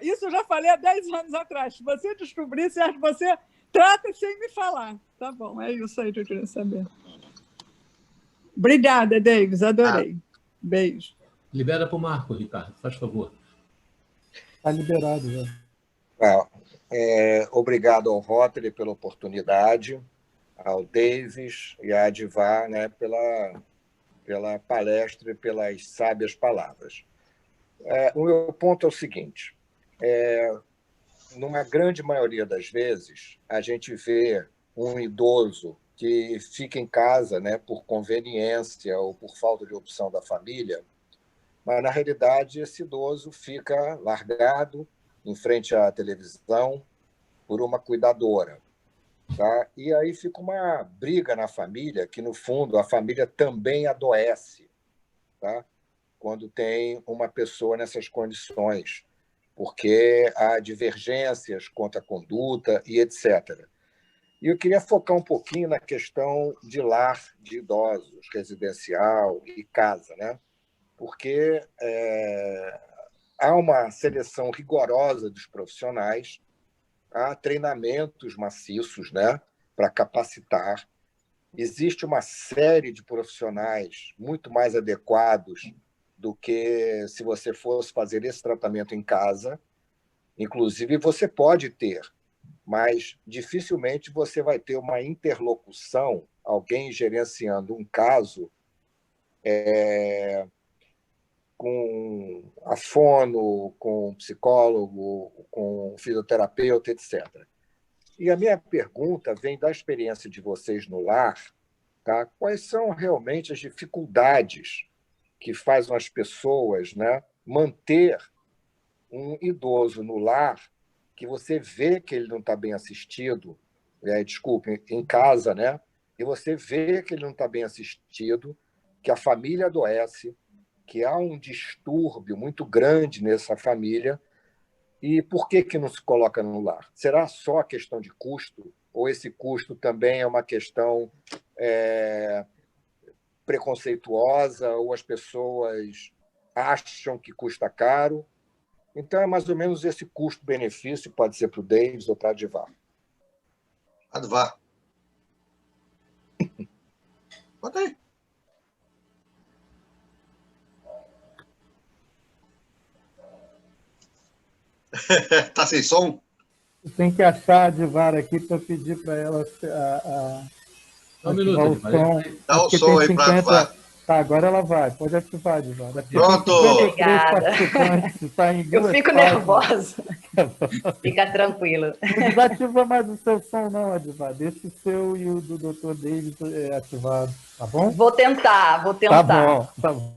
Isso eu já falei há 10 anos atrás. Se você descobrisse, você trata sem me falar. Tá bom, é isso aí que eu queria saber. Obrigada, Davis, adorei. Beijo. Libera para o Marco, Ricardo, faz favor. Está liberado já. Obrigado ao Rotary pela oportunidade, ao Davis e à Advar, né, pela palestra e pelas sábias palavras. O meu ponto é o seguinte, numa grande maioria das vezes, a gente vê um idoso que fica em casa, né, por conveniência ou por falta de opção da família, mas, na realidade, esse idoso fica largado em frente à televisão por uma cuidadora. Tá? E aí fica uma briga na família, que, no fundo, a família também adoece, tá? Quando tem uma pessoa nessas condições, porque há divergências quanto à conduta e etc. E eu queria focar um pouquinho na questão de lar de idosos, residencial e casa, né? Porque há uma seleção rigorosa dos profissionais, há treinamentos maciços, né, para capacitar. Existe uma série de profissionais muito mais adequados do que se você fosse fazer esse tratamento em casa. Inclusive, você pode ter, mas dificilmente você vai ter uma interlocução, alguém gerenciando um caso com a fono, com psicólogo, com fisioterapeuta, etc. E a minha pergunta vem da experiência de vocês no lar, tá? Quais são realmente as dificuldades que fazem as pessoas, né, manter um idoso no lar que você vê que ele não está bem assistido, desculpe, em casa, né? E você vê que ele não está bem assistido, que a família adoece, que há um distúrbio muito grande nessa família, e por que não se coloca no lar? Será só a questão de custo? Ou esse custo também é uma questão preconceituosa, ou as pessoas acham que custa caro? Então, é mais ou menos esse custo-benefício, pode ser para o Davis ou para a Advar. Advar. Bota aí. Tá sem som? Tem que achar a Advar aqui para pedir para ela um minuto, o som. Dá o som aí para Advar. Tá, agora ela vai. Pode ativar, Advar. Pronto! Obrigada. Tá em eu fico nervosa. Fica tranquilo. Não desativa mais o seu som, não, Advar. Deixa o seu e o do Dr. David ativado, tá bom? Vou tentar. Tá bom.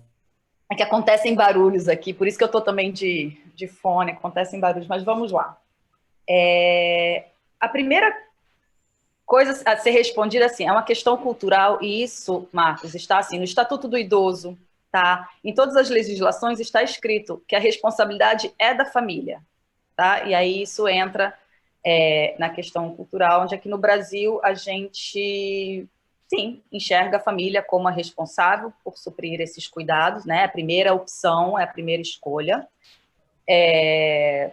É que acontecem barulhos aqui, por isso que eu estou também de fone, acontecem barulhos, mas vamos lá. A primeira coisa a ser respondida assim, é uma questão cultural, e isso, Marcos, está assim, no Estatuto do Idoso, tá? Em todas as legislações está escrito que a responsabilidade é da família, tá? E aí isso entra na questão cultural, onde aqui no Brasil a gente... Sim, enxerga a família como a responsável por suprir esses cuidados, né? A primeira opção, a primeira escolha. E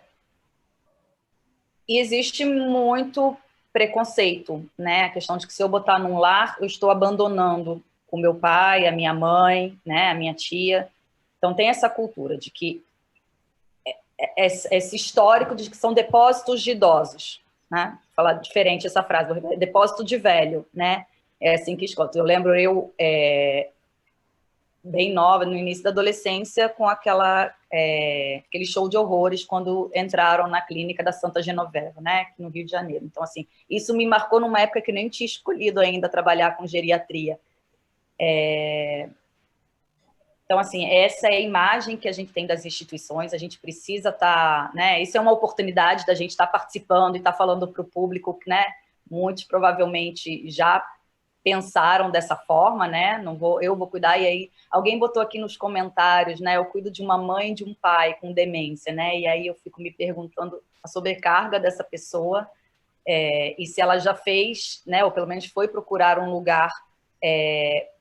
existe muito preconceito, né? A questão de que se eu botar num lar, eu estou abandonando o meu pai, a minha mãe, né? A minha tia. Então, tem essa cultura de que esse histórico de que são depósitos de idosos, né? Vou falar diferente essa frase, depósito de velho, né? É assim que escuto. Eu lembro bem nova, no início da adolescência, com aquela aquele show de horrores quando entraram na clínica da Santa Genoveva, né, aqui no Rio de Janeiro. Então, assim, isso me marcou numa época que nem tinha escolhido ainda trabalhar com geriatria. Então, assim, essa é a imagem que a gente tem das instituições, a gente precisa estar, né, isso é uma oportunidade da gente estar participando e estar falando para o público, né, muitos provavelmente já pensaram dessa forma, né? Eu vou cuidar, e aí alguém botou aqui nos comentários, né? Eu cuido de uma mãe e de um pai com demência, né? E aí eu fico me perguntando a sobrecarga dessa pessoa, e se ela já fez, né? Ou pelo menos foi procurar um lugar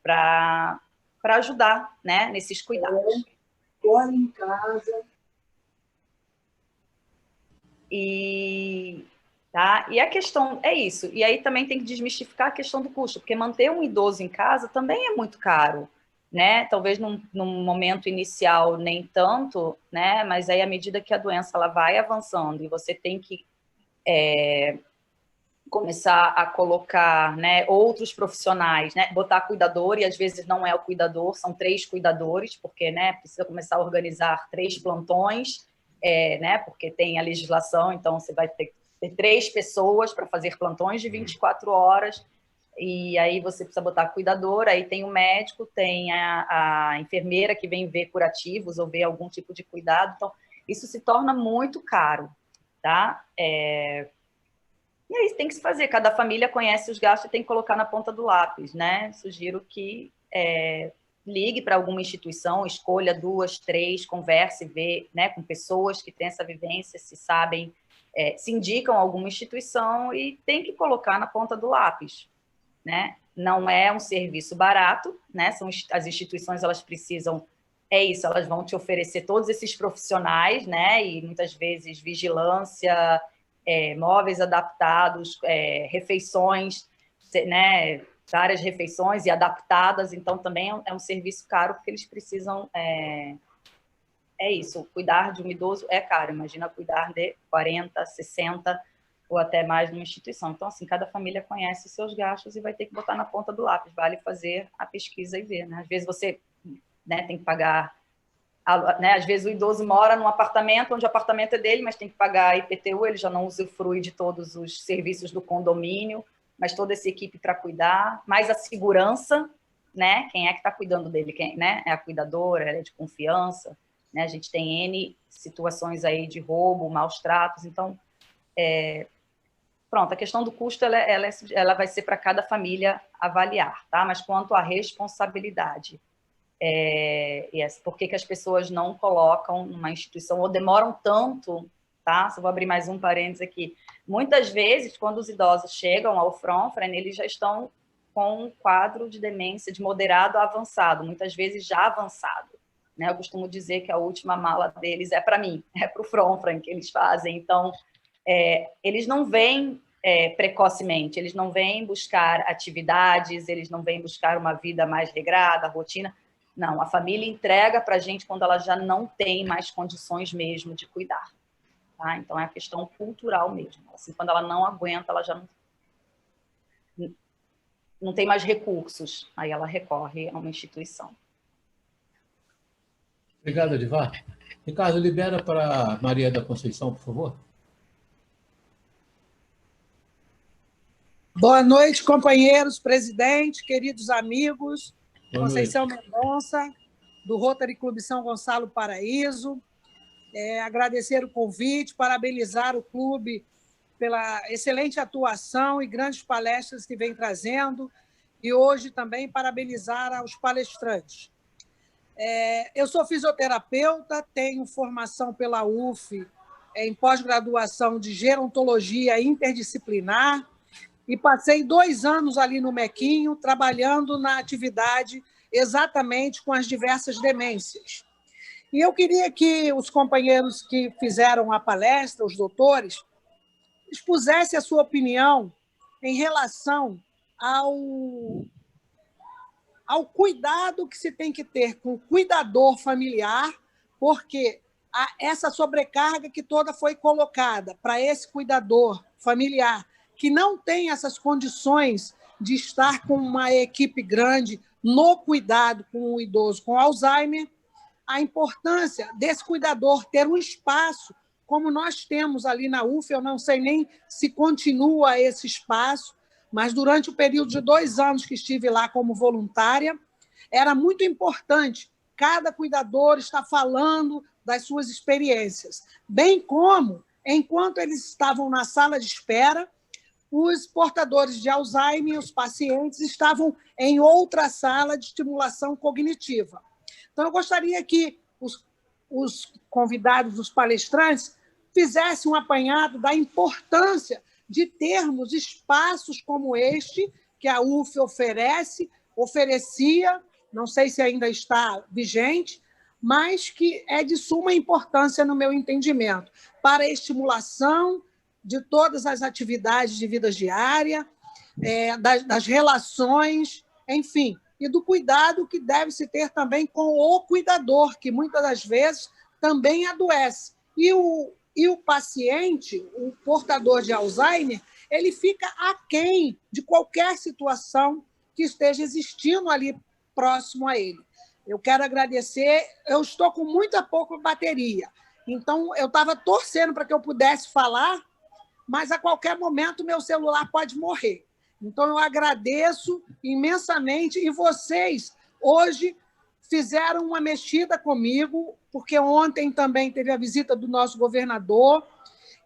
para ajudar, né? Nesses cuidados. Olha em casa. Tá? E a questão é isso. E aí também tem que desmistificar a questão do custo, porque manter um idoso em casa também é muito caro, né? Talvez num momento inicial nem tanto, né? Mas aí à medida que a doença ela vai avançando e você tem que começar a colocar, né, outros profissionais, né? Botar cuidador, e às vezes não é o cuidador, são 3 cuidadores, porque, né, precisa começar a organizar 3 plantões, né? Porque tem a legislação, então você vai ter 3 pessoas para fazer plantões de 24 horas, e aí você precisa botar cuidador, aí tem o médico, tem a enfermeira que vem ver curativos ou ver algum tipo de cuidado, então isso se torna muito caro, tá? E aí tem que se fazer, cada família conhece os gastos e tem que colocar na ponta do lápis, né? Sugiro que ligue para alguma instituição, escolha 2, 3, converse, vê, né, com pessoas que têm essa vivência, se sabem, se indicam alguma instituição e tem que colocar na ponta do lápis, né? Não é um serviço barato, né? As instituições, elas precisam, elas vão te oferecer todos esses profissionais, né? E muitas vezes vigilância, móveis adaptados, refeições, né? Várias refeições e adaptadas, então também é um serviço caro, porque eles precisam... isso, cuidar de um idoso é caro, imagina cuidar de 40, 60 ou até mais numa instituição. Então, assim, cada família conhece os seus gastos e vai ter que botar na ponta do lápis, vale fazer a pesquisa e ver, né? Às vezes você, né, tem que pagar, né? Às vezes o idoso mora num apartamento, onde o apartamento é dele, mas tem que pagar IPTU, ele já não usufrui de todos os serviços do condomínio, mas toda essa equipe para cuidar, mais a segurança, né? Quem é que está cuidando dele? Quem, né? É a cuidadora, ela é de confiança, né? A gente tem N situações aí de roubo, maus tratos, então, pronto, a questão do custo, ela vai ser para cada família avaliar, tá? Mas quanto à responsabilidade, por que as pessoas não colocam numa instituição, ou demoram tanto, tá? Só vou abrir mais um parênteses aqui. Muitas vezes, quando os idosos chegam ao Fronfren, eles já estão com um quadro de demência de moderado a avançado, muitas vezes já avançado, né? Eu costumo dizer que a última mala deles é para mim, é para o Fronfren que eles fazem. Então, eles não vêm precocemente, eles não vêm buscar atividades, eles não vêm buscar uma vida mais regrada, rotina. Não, a família entrega para a gente quando ela já não tem mais condições mesmo de cuidar. Tá? Então, é a questão cultural mesmo. Assim, quando ela não aguenta, ela já não tem mais recursos, aí ela recorre a uma instituição. Obrigado, Edivar. Ricardo, libera para Maria da Conceição, por favor. Boa noite, companheiros, presidente, queridos amigos. Conceição Mendonça, do Rotary Clube São Gonçalo Paraíso. Agradecer o convite, parabenizar o clube pela excelente atuação e grandes palestras que vem trazendo, e hoje também parabenizar aos palestrantes. Eu sou fisioterapeuta, tenho formação pela UF em pós-graduação de gerontologia interdisciplinar e passei 2 anos ali no Mequinho, trabalhando na atividade exatamente com as diversas demências. E eu queria que os companheiros que fizeram a palestra, os doutores, expusessem a sua opinião em relação ao cuidado que se tem que ter com o cuidador familiar, porque essa sobrecarga que toda foi colocada para esse cuidador familiar, que não tem essas condições de estar com uma equipe grande no cuidado com o idoso com Alzheimer, a importância desse cuidador ter um espaço, como nós temos ali na UF. Eu não sei nem se continua esse espaço, mas durante o período de 2 anos que estive lá como voluntária, era muito importante cada cuidador estar falando das suas experiências, bem como, enquanto eles estavam na sala de espera, os portadores de Alzheimer, os pacientes, estavam em outra sala de estimulação cognitiva. Então, eu gostaria que os convidados, os palestrantes, fizessem um apanhado da importância de termos espaços como este, que a UF oferecia, não sei se ainda está vigente, mas que é de suma importância, no meu entendimento, para a estimulação de todas as atividades de vida diária, das relações, enfim, e do cuidado que deve se ter também com o cuidador, que muitas das vezes também adoece. E o paciente, o portador de Alzheimer, ele fica aquém de qualquer situação que esteja existindo ali próximo a ele. Eu quero agradecer, eu estou com muita pouca bateria, então eu estava torcendo para que eu pudesse falar, mas a qualquer momento meu celular pode morrer. Então eu agradeço imensamente, e vocês hoje fizeram uma mexida comigo, porque ontem também teve a visita do nosso governador,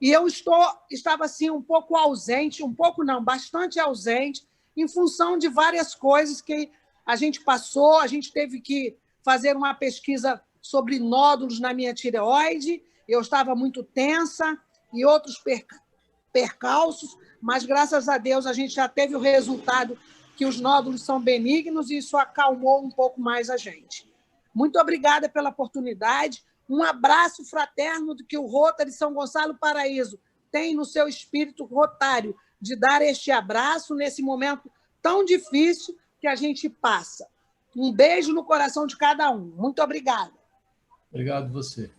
e eu estava assim um pouco ausente, um pouco não, bastante ausente, em função de várias coisas que a gente passou. A gente teve que fazer uma pesquisa sobre nódulos na minha tireoide, eu estava muito tensa, e outros percalços, mas, graças a Deus, a gente já teve o resultado que os nódulos são benignos, e isso acalmou um pouco mais a gente. Muito obrigada pela oportunidade. Um abraço fraterno do que o Rotary São Gonçalo Paraíso tem no seu espírito rotário, de dar este abraço nesse momento tão difícil que a gente passa. Um beijo no coração de cada um. Muito obrigada. Obrigado você.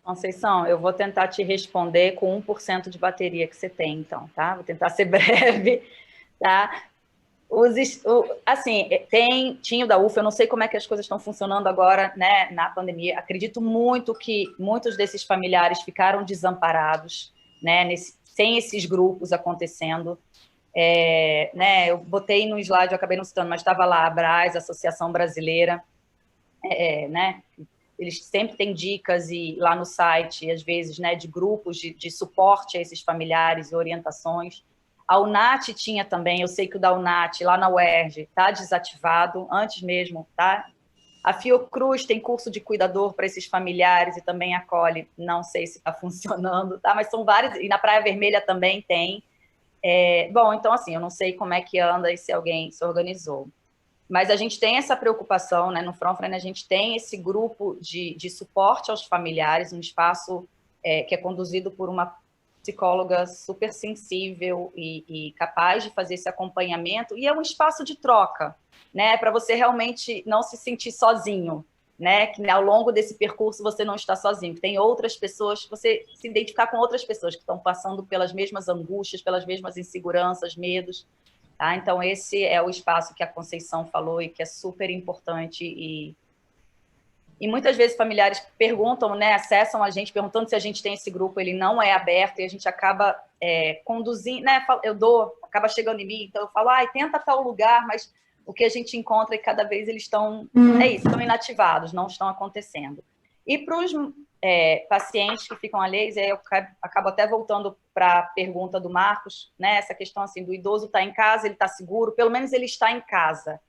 Conceição, eu vou tentar te responder com 1% de bateria que você tem, então, tá? Vou tentar ser breve, tá? Assim, tinha o da UF, eu não sei como é que as coisas estão funcionando agora, né, na pandemia. Acredito muito que muitos desses familiares ficaram desamparados, né, sem esses grupos acontecendo. Né, eu botei no slide, eu acabei não citando, mas estava lá a ABRAS, Associação Brasileira, né, eles sempre têm dicas lá no site, às vezes, né, de grupos de suporte a esses familiares e orientações. A UNAT tinha também, eu sei que o da UNAT, lá na UERJ, está desativado, antes mesmo, tá? A Fiocruz tem curso de cuidador para esses familiares e também acolhe, não sei se está funcionando, tá? Mas são vários, e na Praia Vermelha também tem. Bom, então, assim, eu não sei como é que anda e se alguém se organizou. Mas a gente tem essa preocupação, né? No Fronfren, a gente tem esse grupo de suporte aos familiares, um espaço que é conduzido por uma psicóloga super sensível e capaz de fazer esse acompanhamento, e é um espaço de troca, né? Para você realmente não se sentir sozinho, né? Que ao longo desse percurso você não está sozinho, que tem outras pessoas, você se identificar com outras pessoas que estão passando pelas mesmas angústias, pelas mesmas inseguranças, medos, tá? Então esse é o espaço que a Conceição falou e que é super importante, e muitas vezes familiares perguntam, né, acessam a gente perguntando se a gente tem esse grupo. Ele não é aberto, e a gente acaba conduzindo, né, acaba chegando em mim, então eu falo, tenta tal lugar, mas o que a gente encontra é que cada vez eles estão, estão inativados, não estão acontecendo. E para os pacientes que ficam alheios, eu acabo até voltando para a pergunta do Marcos, né, essa questão assim, do idoso estar em casa, ele está seguro, pelo menos ele está em casa,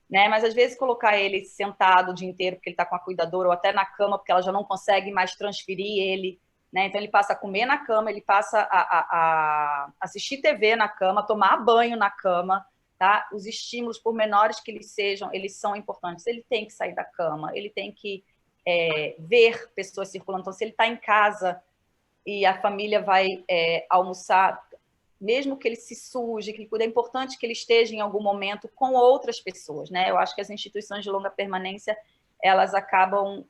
né? Mas às vezes colocar ele sentado o dia inteiro porque ele está com a cuidadora, ou até na cama porque ela já não consegue mais transferir ele, né? Então ele passa a comer na cama, ele passa a assistir TV na cama, tomar banho na cama, tá? Os estímulos, por menores que eles sejam, eles são importantes. Ele tem que sair da cama, ele tem que ver pessoas circulando. Então, se ele está em casa e a família vai almoçar, mesmo que ele se suje, que é importante que ele esteja em algum momento com outras pessoas, né? Eu acho que as instituições de longa permanência, elas acabam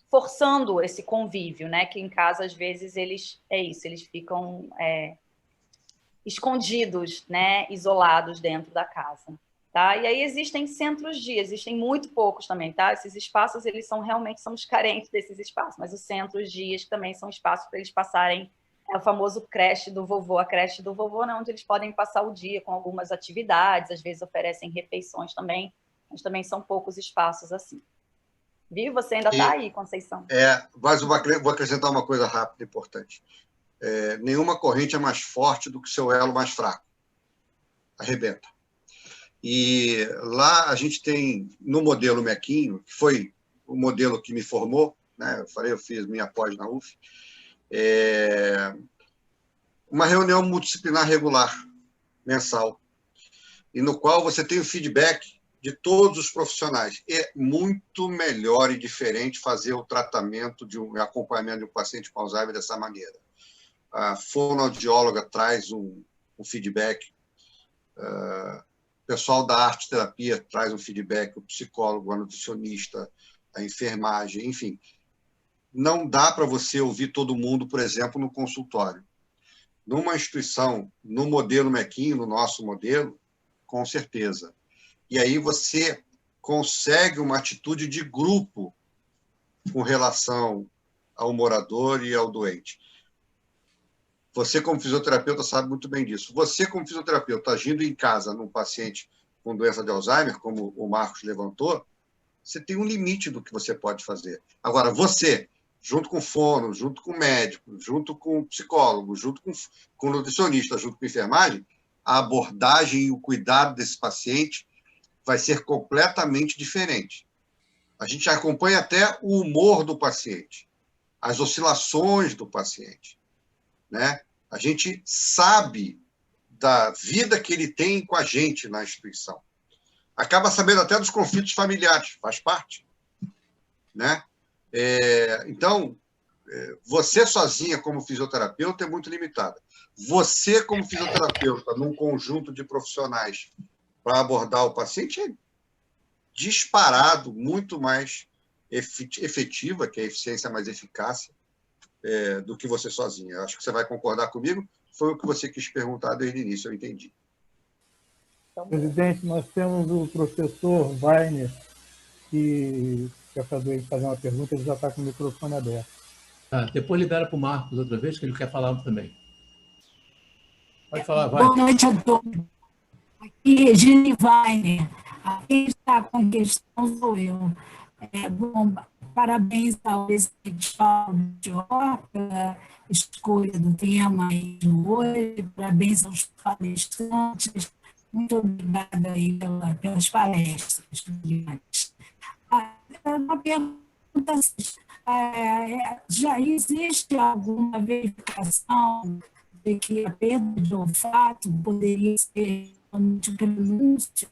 forçando esse convívio, né? Que em casa, às vezes, eles ficam escondidos, né? Isolados dentro da casa, Tá? E aí existem centros de, existem muito poucos também, tá? Esses espaços, eles são realmente, somos carentes desses espaços, mas os centros dias também são espaços para eles passarem, o famoso creche do vovô, a creche do vovô, né, onde eles podem passar o dia com algumas atividades, às vezes oferecem refeições também, mas também são poucos espaços assim. Viu? Você ainda está aí, Conceição? Mas vou acrescentar uma coisa rápida e importante. Nenhuma corrente é mais forte do que seu elo mais fraco. Arrebenta. E lá a gente tem, no modelo Mequinho, que foi o modelo que me formou, né? Eu fiz minha pós na UF, uma reunião multidisciplinar regular, mensal, e no qual você tem o feedback de todos os profissionais. É muito melhor e diferente fazer o tratamento de acompanhamento de um paciente com Alzheimer dessa maneira. A fonoaudióloga traz um feedback, o pessoal da arte-terapia traz um feedback, o psicólogo, a nutricionista, a enfermagem, enfim. Não dá para você ouvir todo mundo, por exemplo, no consultório. Numa instituição, no modelo Mequinho, no nosso modelo, com certeza. E aí você consegue uma atitude de grupo com relação ao morador e ao doente. Você, como fisioterapeuta, sabe muito bem disso. Você, como fisioterapeuta, agindo em casa num paciente com doença de Alzheimer, como o Marcos levantou, você tem um limite do que você pode fazer. Agora, você, junto com o fono, junto com o médico, junto com o psicólogo, junto com o nutricionista, junto com a enfermagem, a abordagem e o cuidado desse paciente vai ser completamente diferente. A gente acompanha até o humor do paciente, as oscilações do paciente, né? A gente sabe da vida que ele tem com a gente na instituição. Acaba sabendo até dos conflitos familiares, faz parte, né? Então, você sozinha como fisioterapeuta é muito limitada. Você como fisioterapeuta, num conjunto de profissionais para abordar o paciente, é disparado, muito mais efetiva, que é a eficiência mais eficácia, do que você sozinha. Acho que você vai concordar comigo. Foi o que você quis perguntar desde o início, eu entendi. Presidente, nós temos o professor Weiner, que quer fazer uma pergunta, ele já está com o microfone aberto. Depois libera para o Marcos outra vez, que ele quer falar também. Pode falar, vai. Boa noite a todos. Aqui, Regine Weiner. Quem está com questão sou eu. Bom, parabéns ao presidente pela escolha do tema de hoje, parabéns aos palestrantes, muito obrigada aí pelas palestras. Uma pergunta, já existe alguma verificação de que a perda de olfato poderia ser um prenúncio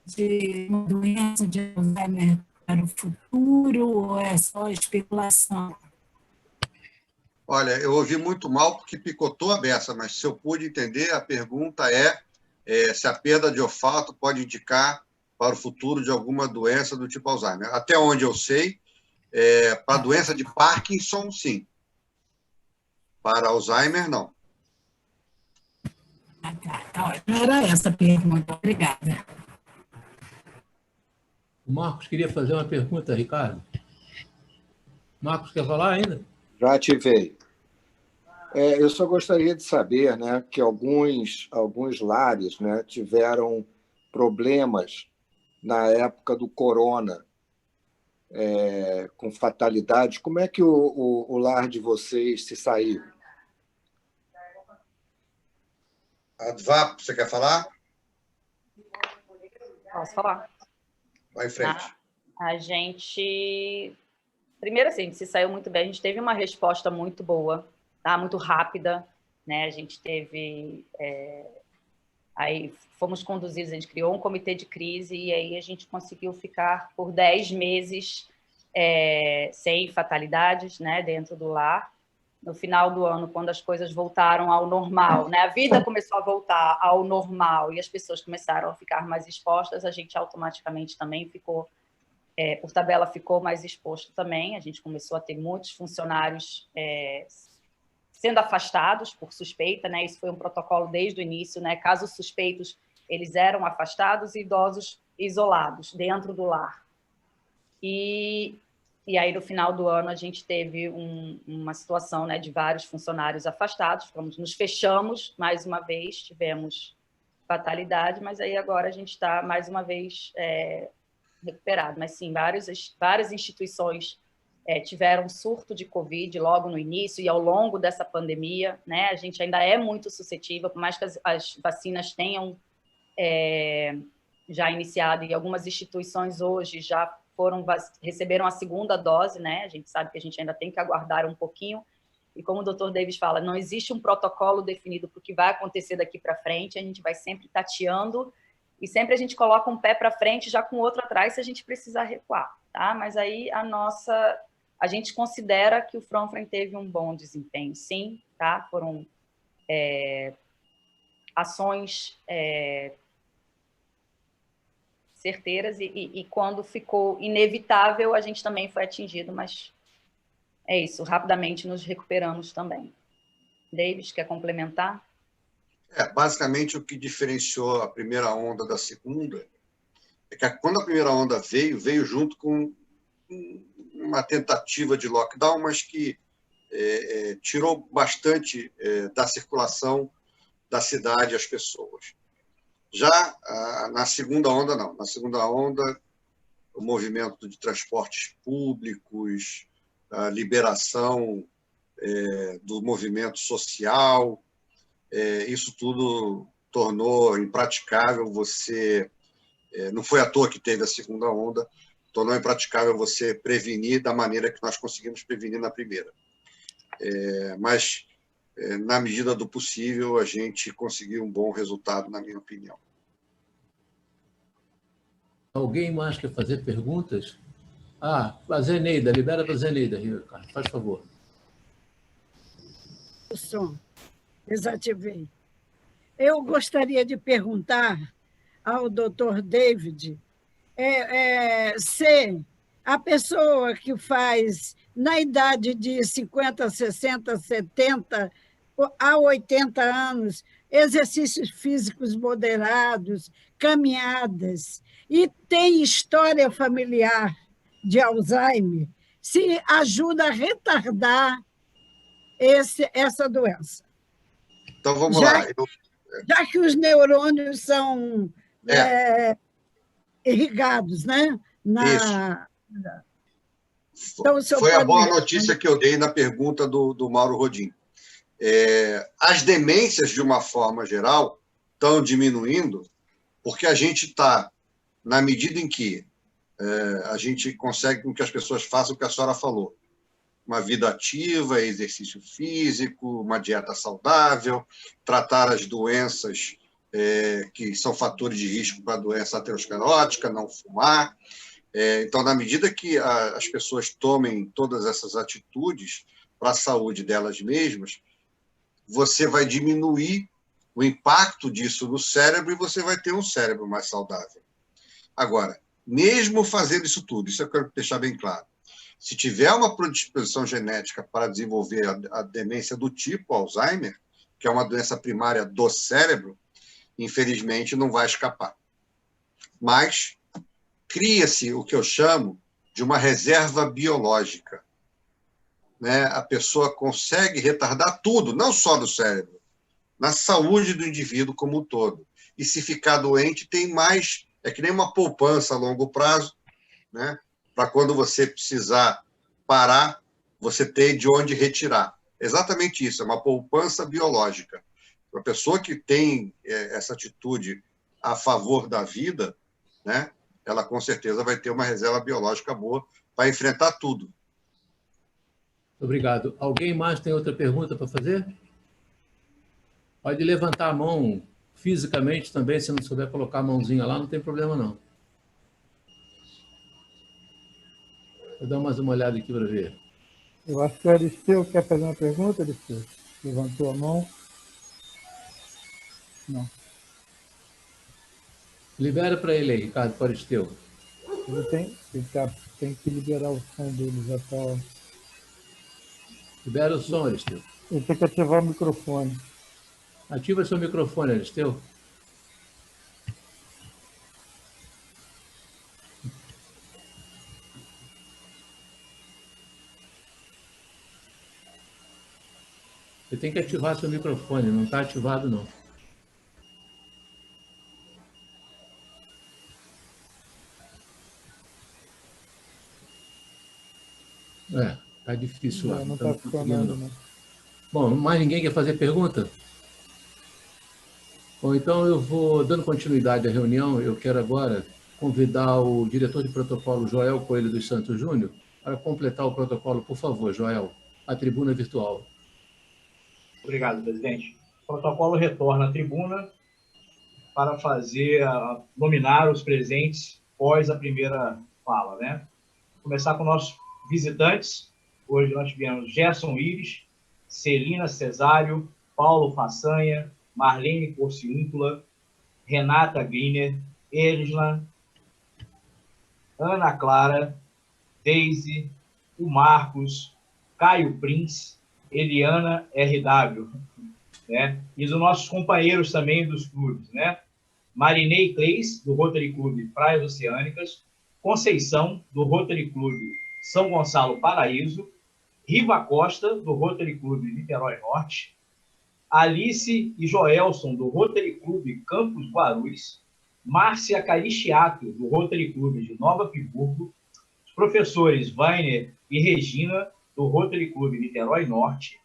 de uma doença de Alzheimer para o futuro, ou é só especulação? Olha, eu ouvi muito mal porque picotou a beça, mas se eu pude entender, a pergunta é se a perda de olfato pode indicar para o futuro de alguma doença do tipo Alzheimer. Até onde eu sei, para a doença de Parkinson, sim. Para Alzheimer, não. Era essa a pergunta. Obrigada. O Marcos queria fazer uma pergunta, Ricardo. Marcos, quer falar ainda? Já ativei. Eu só gostaria de saber, né, que alguns lares, né, tiveram problemas na época do corona, com fatalidade. Como é que o lar de vocês se saiu? Advap, você quer falar? Posso falar? Vai em frente. A gente... Primeiro, assim, a gente se saiu muito bem. A gente teve uma resposta muito boa, tá? Muito rápida, né? A gente teve... Aí fomos conduzidos, a gente criou um comitê de crise e aí a gente conseguiu ficar por 10 meses sem fatalidades, né? Dentro do lar. No final do ano, quando as coisas voltaram ao normal, né? A vida começou a voltar ao normal e as pessoas começaram a ficar mais expostas, a gente automaticamente também ficou, por tabela, ficou mais exposto também. A gente começou a ter muitos funcionários sendo afastados por suspeita, né? Isso foi um protocolo desde o início, né? Casos suspeitos, eles eram afastados e idosos isolados dentro do lar. E aí, no final do ano, a gente teve uma situação, né, de vários funcionários afastados, nos fechamos mais uma vez, tivemos fatalidade, mas aí agora a gente está mais uma vez recuperado. Mas sim, várias instituições tiveram surto de Covid logo no início e ao longo dessa pandemia, né? A gente ainda é muito suscetível, por mais que as vacinas tenham já iniciado, e algumas instituições hoje já receberam a segunda dose, né? A gente sabe que a gente ainda tem que aguardar um pouquinho. E como o Dr. Davis fala, não existe um protocolo definido para o que vai acontecer daqui para frente, a gente vai sempre tateando e sempre a gente coloca um pé para frente já com o outro atrás se a gente precisar recuar, tá? Mas aí a gente considera que o Fronfrem teve um bom desempenho, sim, tá? Foram ações certeiras e quando ficou inevitável, a gente também foi atingido, mas é isso, rapidamente nos recuperamos também. Davis, quer complementar? Basicamente, o que diferenciou a primeira onda da segunda é que quando a primeira onda veio junto com uma tentativa de lockdown, mas que tirou bastante da circulação da cidade as pessoas. Já na segunda onda, não. Na segunda onda, o movimento de transportes públicos, a liberação do movimento social, isso tudo tornou impraticável você... não foi à toa que teve a segunda onda, tornou impraticável você prevenir da maneira que nós conseguimos prevenir na primeira. Mas, na medida do possível, a gente conseguiu um bom resultado, na minha opinião. Alguém mais quer fazer perguntas? A Zeneida, libera para a Zeneida, Ricardo, faz favor. O som, desativei. Eu gostaria de perguntar ao Dr. David se a pessoa que faz, na idade de 50, 60, 70 a 80 anos, exercícios físicos moderados, caminhadas, e tem história familiar de Alzheimer, se ajuda a retardar essa doença. Então, vamos lá. Já que os neurônios são irrigados, né? Então, foi a boa notícia que eu dei na pergunta do Mauro Rodin. As demências, de uma forma geral, estão diminuindo porque a gente está, na medida em que a gente consegue com que as pessoas façam o que a senhora falou, uma vida ativa, exercício físico, uma dieta saudável, tratar as doenças que são fatores de risco para a doença aterosclerótica, não fumar. Então, na medida que as pessoas tomem todas essas atitudes para a saúde delas mesmas, você vai diminuir o impacto disso no cérebro e você vai ter um cérebro mais saudável. Agora, mesmo fazendo isso tudo, isso eu quero deixar bem claro, se tiver uma predisposição genética para desenvolver a demência do tipo Alzheimer, que é uma doença primária do cérebro, infelizmente não vai escapar. Mas cria-se o que eu chamo de uma reserva biológica. Né? A pessoa consegue retardar tudo, não só do cérebro, na saúde do indivíduo como um todo. E se ficar doente, tem mais... É que nem uma poupança a longo prazo, né? Para quando você precisar parar, você ter de onde retirar. Exatamente isso, é uma poupança biológica. Para a pessoa que tem essa atitude a favor da vida, né? Ela com certeza vai ter uma reserva biológica boa para enfrentar tudo. Obrigado. Alguém mais tem outra pergunta para fazer? Pode levantar a mão fisicamente também, se não souber colocar a mãozinha lá, não tem problema não. Vou dar mais uma olhada aqui para ver. Eu acho que o Aristeu quer fazer uma pergunta, Aristeu. Levantou a mão. Não. Libera para ele aí, Ricardo, para o Aristeu. Ele tem que liberar o som dele, já está... Libera o som, Aristeu. Ele tem que ativar o microfone. Ativa seu microfone, Aristeu. tem que ativar seu microfone, não está ativado, não. Está difícil lá. Não está funcionando, não. Bom, mais ninguém quer fazer pergunta? Bom, então eu vou, dando continuidade à reunião, eu quero agora convidar o diretor de protocolo, Joel Coelho dos Santos Júnior, para completar o protocolo. Por favor, Joel, a tribuna virtual. Obrigado, presidente. O protocolo retorna à tribuna para nominar os presentes após a primeira fala, né? Vou começar com nossos visitantes. Hoje nós tivemos Gerson Iris, Celina Cesário, Paulo Façanha, Marlene Porciúncula, Renata Griner, Elisla, Ana Clara, Deise, o Marcos, Caio Prince, Eliana RW, né? E dos nossos companheiros também dos clubes, né? Marinei Cleis, do Rotary Clube Praias Oceânicas, Conceição, do Rotary Clube São Gonçalo Paraíso, Riva Costa, do Rotary Clube Niterói Norte, Alice e Joelson, do Rotary Clube Campos Guarulhos, Márcia Caristiato, do Rotary Clube de Nova Friburgo, os professores Weiner e Regina, do Rotary Clube Niterói Norte,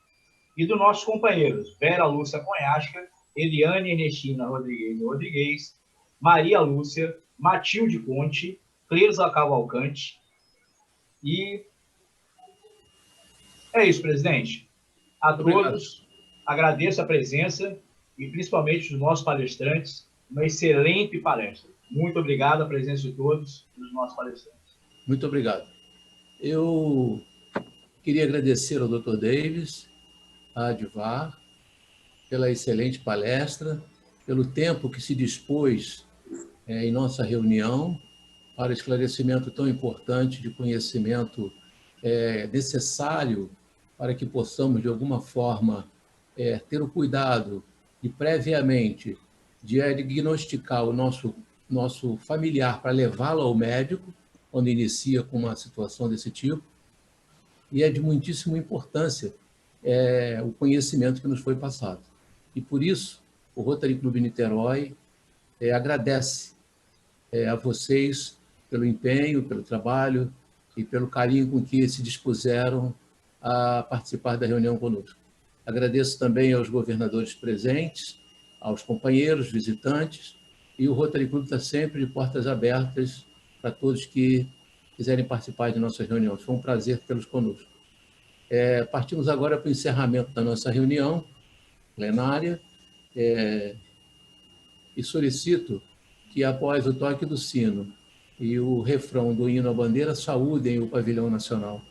e dos nossos companheiros Vera Lúcia Conhasca, Eliane Ernestina Rodrigues, Maria Lúcia, Matilde Conte, Cleusa Cavalcante. E é isso, presidente. A todos, agradeço a presença e principalmente os nossos palestrantes. Uma excelente palestra. Muito obrigado a presença de todos e dos nossos palestrantes. Muito obrigado. Eu queria agradecer ao Dr. Davis, a Advar, pela excelente palestra, pelo tempo que se dispôs em nossa reunião para esclarecimento tão importante de conhecimento necessário para que possamos, de alguma forma, ter o cuidado de, previamente, diagnosticar o nosso familiar para levá-lo ao médico, quando inicia com uma situação desse tipo. E é de muitíssima importância o conhecimento que nos foi passado. E, por isso, o Rotary Clube Niterói agradece a vocês pelo empenho, pelo trabalho e pelo carinho com que se dispuseram a participar da reunião conosco. Agradeço também aos governadores presentes, aos companheiros, visitantes, e o Rotary Clube está sempre de portas abertas para todos que quiserem participar de nossas reuniões. Foi um prazer tê-los conosco. Partimos agora para o encerramento da nossa reunião plenária e solicito que, após o toque do sino e o refrão do hino à bandeira, saúdem o pavilhão nacional.